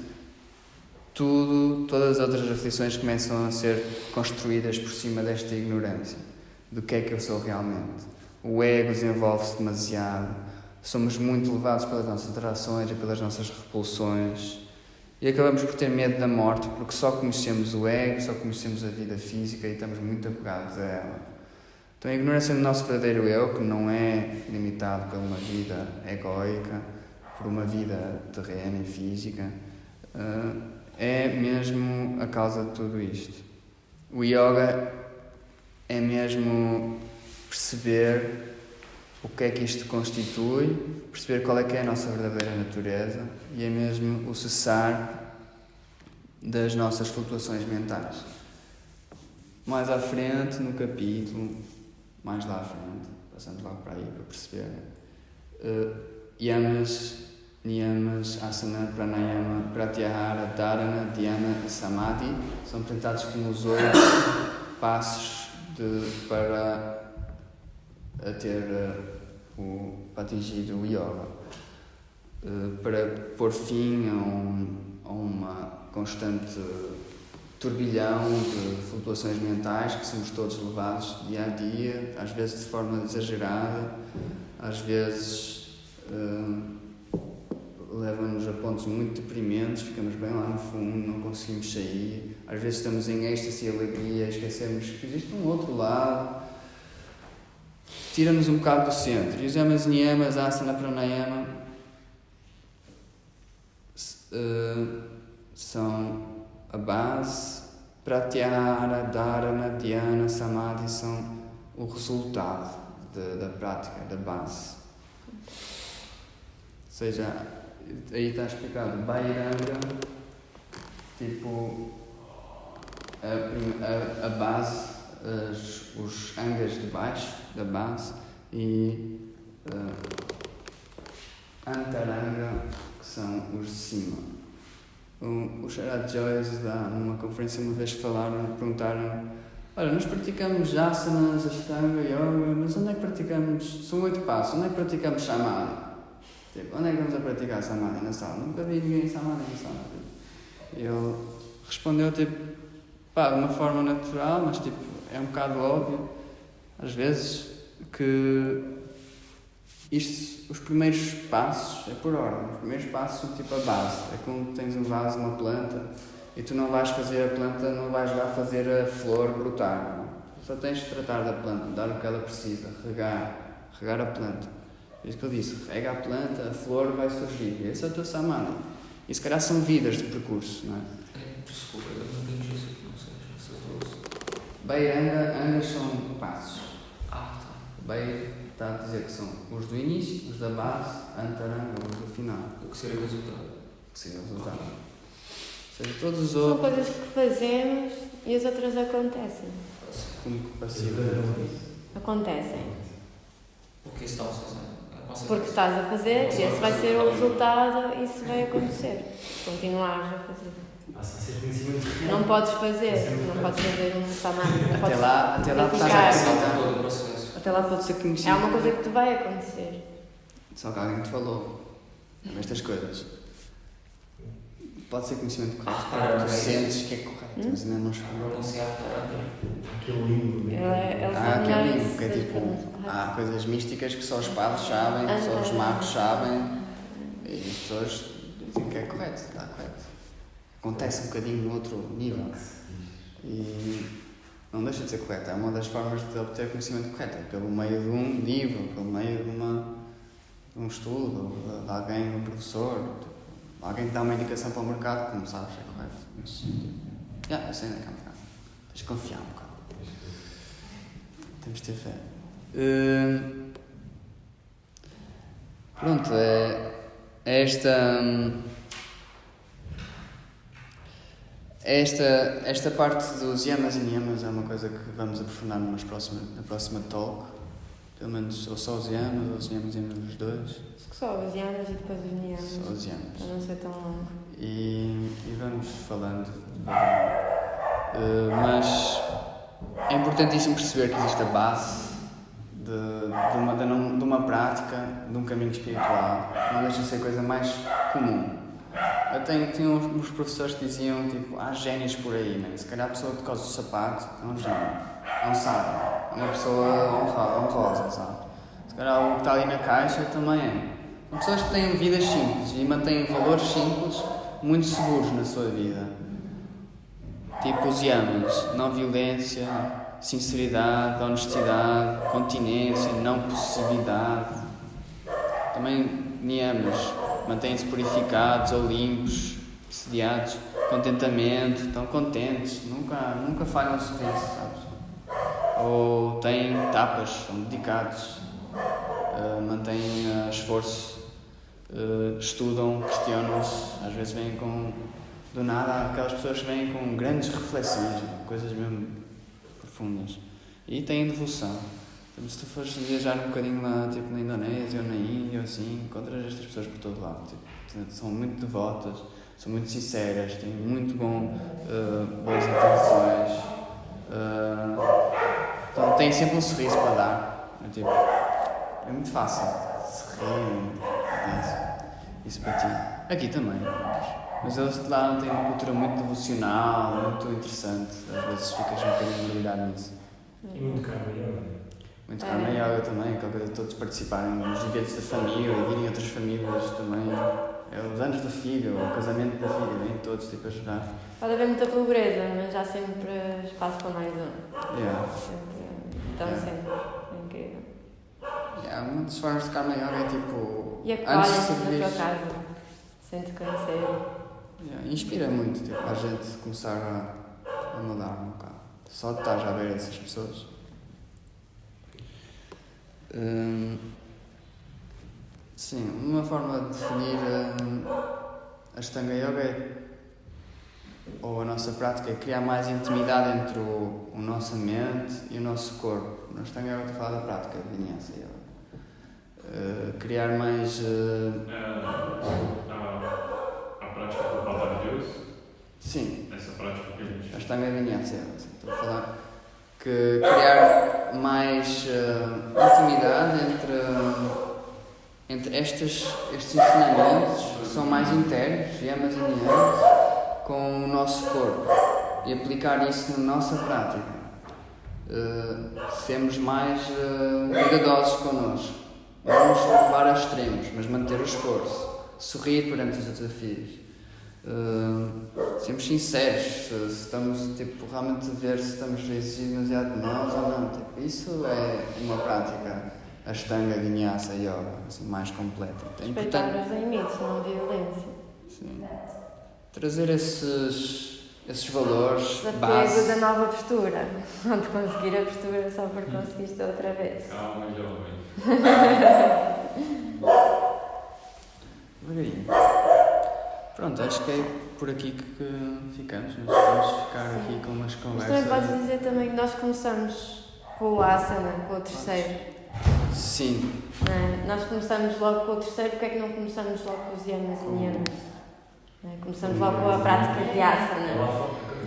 todas as outras aflições começam a ser construídas por cima desta ignorância, do que é que eu sou realmente. O ego desenvolve-se demasiado, somos muito levados pelas nossas atrações e pelas nossas repulsões, e acabamos por ter medo da morte, porque só conhecemos o ego, só conhecemos a vida física e estamos muito apegados a ela. Então a ignorância do nosso verdadeiro eu, que não é limitado por uma vida egóica, por uma vida terrena e física, é mesmo a causa de tudo isto. O yoga é mesmo perceber o que é que isto constitui, perceber qual é que é a nossa verdadeira natureza, e é mesmo o cessar das nossas flutuações mentais. Mais à frente, no capítulo, mais lá à frente, passamos logo para aí para perceber, yamas, niyamas, asana, pranayama, pratyahara, dharana, dhyana e samadhi são apresentados como os 8 passos para atingir o yoga, para pôr fim a uma constante turbilhão de flutuações mentais que somos todos levados dia a dia, às vezes de forma exagerada, às vezes leva-nos a pontos muito deprimentes, ficamos bem lá no fundo, não conseguimos sair. Às vezes estamos em êxtase e alegria, esquecemos que existe um outro lado. Tira-nos um bocado do centro. E os yamas, niyamas, asana, pranayama são a base. Pratyahara, dharana, dhyana, samadhi são o resultado da prática, da base. Ou seja, aí está explicado, Bhairanga, tipo, a base, os angas de baixo, da base, e Antaranga, que são os de cima. O Sharad Joyce, numa conferência uma vez perguntaram: olha, nós praticamos asanas, ashtanga, yoga, mas onde é que praticamos? São 8 passos, onde é que praticamos samadhi? Tipo, onde é que vamos a praticar samadhi na sala? Nunca vi ninguém samadhi na sala. E ele respondeu, tipo, de uma forma natural, mas tipo, é um bocado óbvio, às vezes, que os primeiros passos é por ordem. Os primeiros passos são tipo a base. É como tens um vaso, uma planta, e tu não vais fazer a planta, não vais lá fazer a flor brotar. Não? Só tens de tratar da planta, dar o que ela precisa, regar a planta. É isso que eu disse, rega a planta, a flor vai surgir. Esse é o teu samadhi. E se calhar são vidas de percurso, não é? Desculpa, eu não entendi isso aqui, não sei, essas duas. Beiranga, angas são passos. Tá. Beir está a dizer que são os do início, os da base, antaranga, os do final. O que seria o resultado? O que seria o resultado. Ou seja, todos os São outros... coisas que fazemos e as outras acontecem. Como que passivo. Acontecem. O que estamos fazendo? Porque estás a fazer e esse vai ser o resultado e isso vai acontecer. Continuares a fazer. Passa a ser conhecimento. Não podes fazer um samadhi, não podes Até lá praticar. estás todo o processo. Até lá pode ser conhecido. É uma coisa que te vai acontecer. Só que alguém te falou estas coisas. Pode ser conhecimento correto, tu sentes que é correto, mas ainda não chegou. Pronunciar para Aquele limbo. Aquele limbo que é tipo, há coisas místicas que só os padres sabem, que só os magos sabem, e as pessoas dizem que é correto, está correto. Acontece um bocadinho no outro nível. E não deixa de ser correto, é uma das formas de obter conhecimento correto, é pelo meio de um livro, pelo meio de um estudo, de alguém, um professor, alguém que dá uma indicação para o mercado, como sabes, é correto. Mas, eu sei onde é que é o mercado. Tens de confiar um bocado. Temos de ter fé. Pronto, esta parte dos yamas e niyamas é uma coisa que vamos aprofundar na próxima talk. Pelo menos ou só os yamas, ou os yamas e os dois. Só os yamas e depois os niyamas. Só os yamas. Para não ser tão longo. E vamos falando. Mas é importantíssimo perceber que existe a base de uma prática, de um caminho espiritual. Não deixa de ser a coisa mais comum. Tinha uns professores que diziam, tipo, há génios por aí, né? Se calhar a pessoa que causa o sapato é um gênio, é um sábio, é uma pessoa honrosa, sabe? Se calhar o que está ali na caixa também é. São pessoas que têm vidas simples e mantêm valores simples muito seguros na sua vida. Tipo os yamas, não violência, sinceridade, honestidade, continência, não possessividade. Também niyamas, mantêm-se purificados ou limpos, sediados, contentamento, estão contentes, nunca falham o sorriso, sabes? Ou têm tapas, são dedicados, mantêm esforço, estudam, questionam-se, às vezes vêm do nada, há aquelas pessoas que vêm com grandes reflexões, coisas mesmo profundas, e têm devoção. Então, se tu fores viajar um bocadinho lá, tipo na Indonésia ou na Índia ou assim, encontras estas pessoas por todo lado, tipo, são muito devotas, são muito sinceras, têm muito boas intenções, então têm sempre um sorriso para dar, é muito fácil se rir, isso para ti, aqui também, mas eles de lá têm uma cultura muito devocional, muito interessante, às vezes ficas um bocadinho mergulhado nisso. E muito karma yoga. Muito karma yoga também, aquela coisa de todos participarem nos eventos da família e virem outras famílias também. É os anos do filho, ou o casamento da filha, vêm todos tipo a jogar. Pode haver muita pobreza, mas há sempre espaço para mais um. Yeah. Então Yeah. sempre. É incrível. Yeah, uma das formas de Karma Yoga é tipo. E antes de acolhem-te na servir. tua casa, sem te conhecer. Yeah, inspira muito tipo, a gente começar a mudar um bocado. Só de estar à beira dessas pessoas. Sim, uma forma de definir a Ashtanga Yoga ou a nossa prática é criar mais intimidade entre a nossa mente e o nosso corpo. Na Ashtanga Yoga estou a falar da prática de Vinyasa Yoga. Criar mais... A prática do palavra de Deus, sim, essa prática que a gente... Ashtanga Vinyasa Yoga. Sim, estou a falar que criar mais intimidade entre estes ensinamentos que são mais internos, yamas e niyamas, com o nosso corpo e aplicar isso na nossa prática. Sermos mais cuidadosos connosco, não nos levar a extremos, mas manter o esforço, sorrir perante os desafios, sermos sinceros, se estamos tipo, realmente a ver se estamos a exigir demasiado de nós ou não. Tipo, isso é uma prática Ashtanga Vinyasa Yoga assim, mais completa. É Respeitar importante, os limites, não violência. sim, trazer esses valores Desapego base. da nova postura. Não de conseguir a postura só por conseguiste outra vez. Calma, jovem. Devagarinho. Pronto, acho que é por aqui que ficamos. Nós vamos ficar aqui com umas Mas também conversas. podes dizer também que nós começamos com o asana, com o terceiro. Sim, Não é? Nós começamos logo com o terceiro, porque é que não começamos logo com os yamas e niyamas? Não é? Começamos logo com a prática de asana.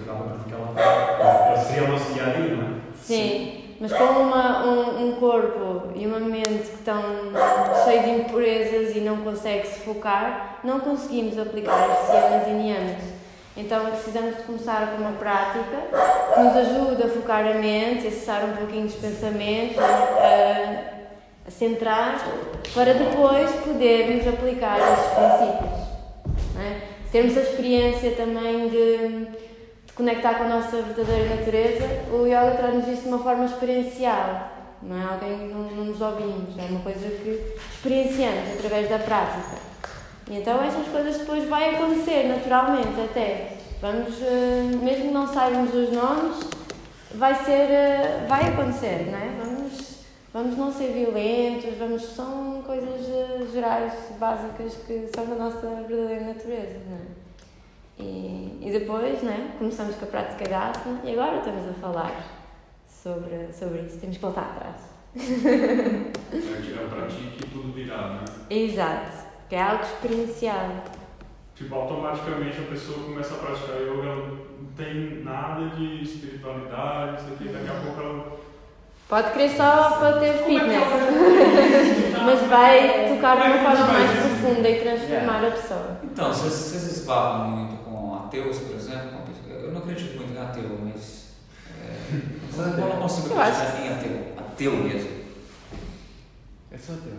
Dá para praticar lá. Seria o nosso dia a dia, não é? Sim, mas com um corpo e uma mente que estão cheio de impurezas e não consegue se focar, não conseguimos aplicar estes yamas e niyamas. Então precisamos de começar com uma prática que nos ajude a focar a mente, a cessar um pouquinho dos pensamentos, a centrar, para depois podermos aplicar estes princípios. Não é? Termos a experiência também de conectar com a nossa verdadeira natureza. O yoga traz-nos isso de uma forma experiencial, não é alguém que não nos ouvimos, é uma coisa que experienciamos através da prática. E então essas coisas depois vai acontecer naturalmente até. Vamos, mesmo que não saibamos os nomes, vai acontecer, não é? Vamos não ser violentos, são coisas gerais, básicas, que são da nossa verdadeira natureza, não é? E depois, né, começamos com a prática da asana e agora estamos a falar sobre isso. Temos que voltar atrás. A pratique e tudo virar, né? Exato, que é algo experienciado. Tipo, automaticamente a pessoa começa a praticar yoga, ela não tem nada de espiritualidade, isso aqui, daqui a pouco ela... Pode querer só para ter fitness, mas vai tocar de uma forma mais profunda e transformar a pessoa. Então, vocês esbarram muito com ateus, por exemplo? Eu não acredito muito em ateu, mas... eu não consigo acreditar em ateu. Ateu mesmo. eu sou ateu.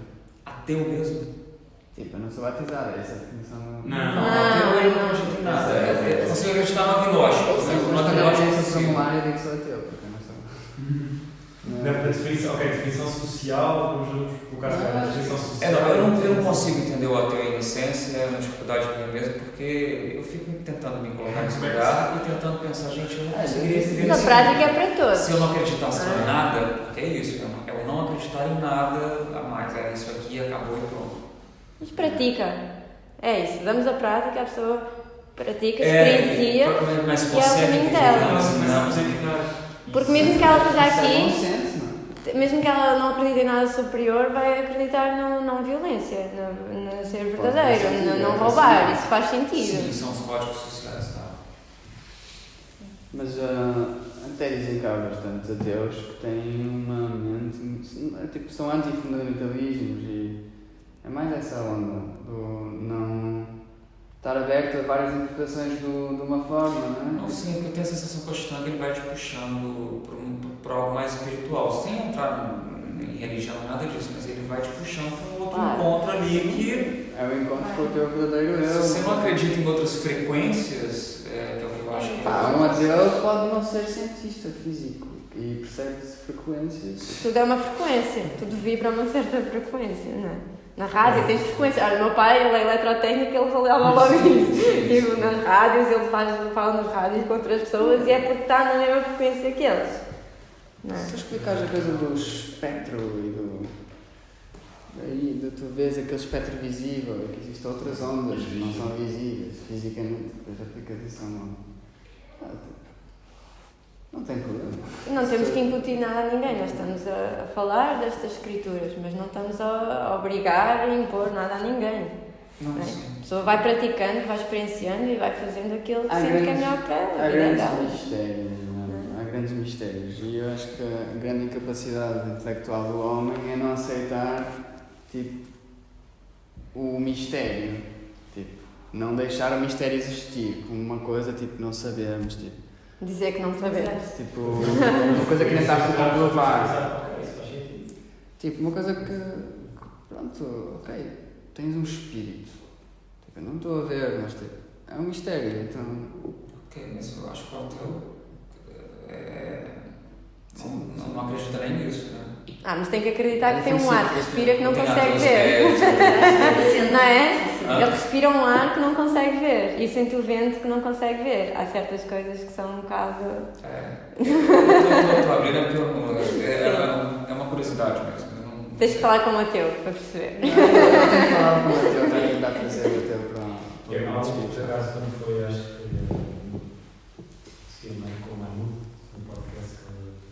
Ateu mesmo. Tipo, eu não sou batizado, essa definição não. Ateu eu não acredito em nada. Eu consigo acreditar no agnóstico. No agnóstico eu esse consigo. formulário eu digo que sou ateu, porque eu não sou. Definição social, vamos colocar a definição social. Eu não consigo entender o ateu em essência, é uma dificuldade minha mesmo, porque eu fico tentando me colocar nesse lugar e tentando pensar, gente, eu não conseguiria viver Essa prática é para todos. se eu não acreditasse em nada, porque é isso, é o não acreditar em nada a mais, é isso aqui, acabou e pronto. Mas pratica. É isso, damos a prática, a pessoa pratica, experiencia mas e é o caminho dela. Porque mesmo que ela esteja Isso é bom aqui, senso, não? mesmo que ela não acredite em nada superior, vai acreditar na não violência, no ser verdadeiro, no não roubar. Isso faz sentido. Sim, são os códigos sociais, tá? Mas até dizem que há bastantes ateus que têm uma mente. Tipo, são antifundamentalismos e é mais essa onda do não estar aberto a várias interpretações de uma forma, não é? Não, sim, porque eu tenho a sensação que o Ashtanga ele vai te puxando para algo mais espiritual, sem entrar em religião, nada disso, mas ele vai te puxando para um outro encontro ali que É o encontro com o teu verdadeiro eu. Se você não acredita em outras frequências, que é o que eu acho que Um ateu pode não ser cientista físico e percebe frequências. Tudo é uma frequência, tudo vibra a uma certa frequência, não é? Na rádio tens frequência. Olha, o meu pai, ele é eletrotécnico, ele falava logo isso. Tipo, nas rádios, ele fala nas rádios com outras pessoas e é porque está na mesma frequência que eles. Não é? Se tu explicares a coisa do espectro e do. Aí, tu vês aquele espectro visível, que existem outras ondas que não são visíveis fisicamente, depois aplicas isso a uma. Não tem problema. Não temos que incutir nada a ninguém, nós estamos a falar destas escrituras, mas não estamos a obrigar e impor nada a ninguém. Não, É? sim. A pessoa vai praticando, vai experienciando e vai fazendo aquilo que Há sente que é grandes- melhor para ela. Há a vida grandes dela. mistérios, não é? Há grandes mistérios. E eu acho que a grande incapacidade intelectual do homem é não aceitar, tipo, o mistério. Tipo, não deixar o mistério existir como uma coisa, tipo, não sabemos, tipo. Dizer que não sabemos. Tipo, uma coisa que nem está por comprovar. Ok, isso faz sentido. Tipo, uma coisa que, pronto, ok, tens um espírito. Tipo, eu não estou a ver, mas tipo, é um mistério, então. Ok, mas eu acho que o ateu não acredita nem nisso, né? Mas tem que acreditar que tem um Sim, ar que respira que não Tem consegue ateus ver. Não é? Ah. Ele respira um ar que não consegue ver e sente o vento que não consegue ver. Há certas coisas que são um bocado. Eu estou abrindo porque eu não- é uma curiosidade mesmo. Eu não- Tens que falar com o ateu para perceber. Eu tenho que falar com o Mateu, tenho que tentar trazer o Mateu para Eu, o por espírito. acaso, quando foi, acho que foi com o Manu, no podcast que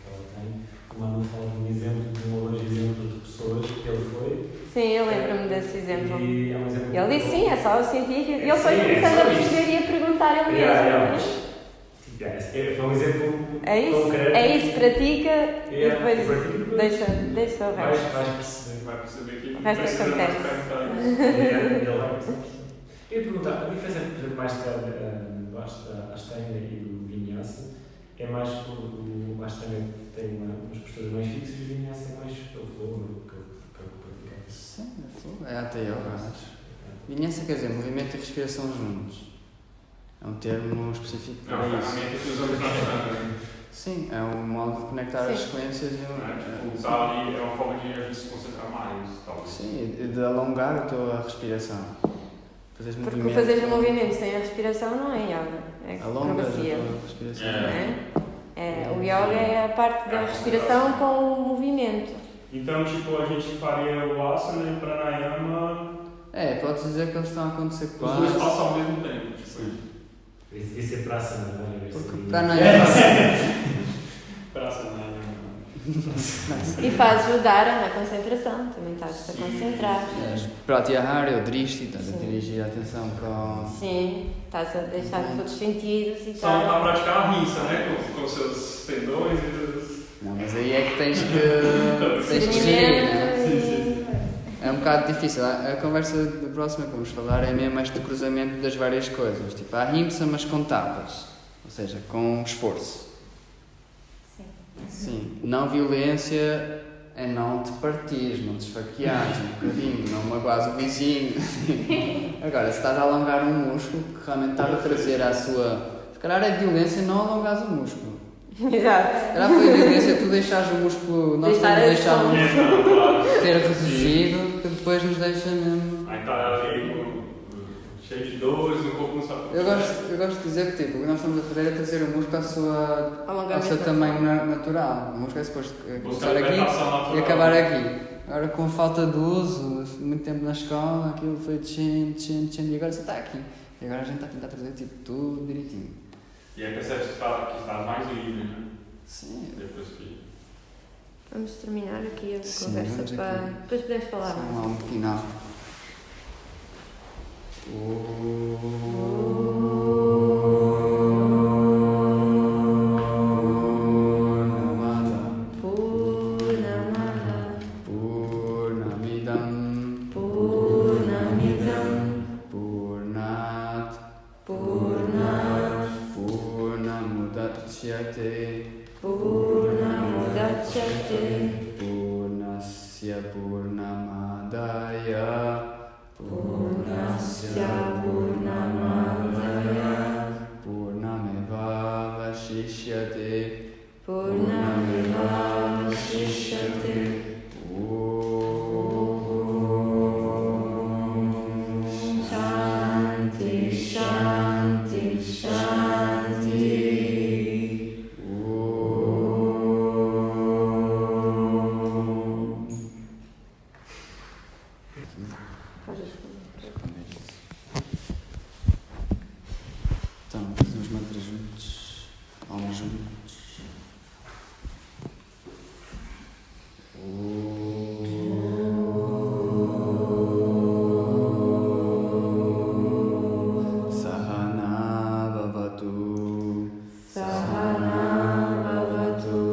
ela tem, o Manu fala de um exemplo, de um outro exemplo de pessoas que ele foi. Sim, eu lembro-me desse exemplo. E é um exemplo Ele disse sim, é só o científico. E ele foi Sim, é começando só a isto. perceber e a perguntar ele mesmo. Foi um exemplo É isso, concreto. é isso, pratica e depois depois deixa o resto. vais perceber. Vai perceber que O resto precisa acontece. mais perguntar isso. Ele vai perceber. Eu ia perguntar, a diferença, por exemplo, mais tarde da Astanga e do Vinyasa é mais que o Astanga tem umas posturas mais fixas e o Vinyasa é mais pelo flow, que eu praticava. Sim, é até eu acho. Vinyasa quer dizer movimento e respiração juntos. É um termo específico Não, para a isso. ferramenta que usamos bastante. Sim, é um modo de conectar as Sim. sequências e Não é? Tipo, usar ali é uma forma de a gente se concentrar mais, talvez. Sim, e de alongar a tua respiração. Fazes Porque movimento. fazer o movimento sem a respiração não é yoga, é Alongas a acrobacia. tua respiração. Não é? O yoga é a parte da respiração com o movimento. Então, tipo, a gente faria o asana e o pranayama, É, podes dizer que eles estão a acontecer os dois quase. passam ao mesmo tempo. Tipo, Sim. Devia ser praça, não é? Porque pranayama. praça, né? E fazes o dhara na concentração, também estás a concentrar. Pratyahara é o drishti, estás a Sim. dirigir a atenção para. Sim, estás a deixar os outros sentidos e Só não está a tal. praticar a rinça, né? Com os seus tendões e os... Não, mas aí é que tens que gerir, né? É um bocado difícil. A conversa da próxima que vamos falar é mesmo este cruzamento das várias coisas. Tipo, a rimsa, mas com tapas. Ou seja, com esforço. Sim. Sim. Não violência é não te partires, não te esfaqueares um bocadinho, não magoares o vizinho. Agora, se estás a alongar um músculo que realmente está a trazer à sua... Se calhar é violência não alongares o músculo. Exato. Se calhar foi violência tu deixares o músculo... Nós Deixar temos esse deixado o músculo Então, claro. ter reduzido, que depois nos deixa mesmo... Aí tá ali, cheio de dores, o corpo não sabe o que Eu gosto de dizer que tipo, o que nós estamos a fazer é trazer o músculo ao Alongamento seu natural. tamanho natural. O músculo é suposto começar Buscar aqui libertação natural. e acabar aqui. Agora com a falta de uso, muito tempo na escola, aquilo foi descendo e agora você está aqui. E agora a gente está a tentar trazer tipo, tudo direitinho. E aí percebes que estás mais livre, né? Sim. Depois que... Vamos terminar aqui a Sim, conversa vamos para. aqui. Depois podemos falar Só mais. um álbum final. Purnamada, Purnamidam Purnamidam, Purnat Purnat, Purnamudachyate Purnamudachyate, Purnasya Purnamadaya Purnasya Purnamadaya Purnameva Vashishyate Purnameva Vashishyate Shanti Shanti Shanti Então, fazemos os mantras juntos, almas juntos. Sahana Bhavatu Sahana Bhavatu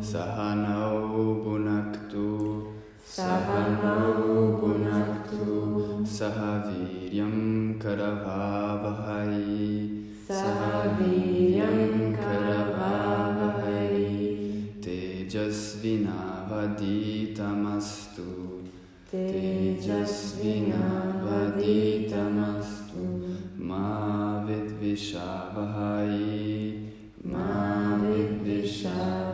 Sahanau Bhunaktu Sahanau Bhunaktu Sahaviryam Karavavahai Sahaviryam Karavavahai Tejasvinavaditamastu Tejasvinavaditamastu Ma Vidvishavahai Ma Vidvishavahai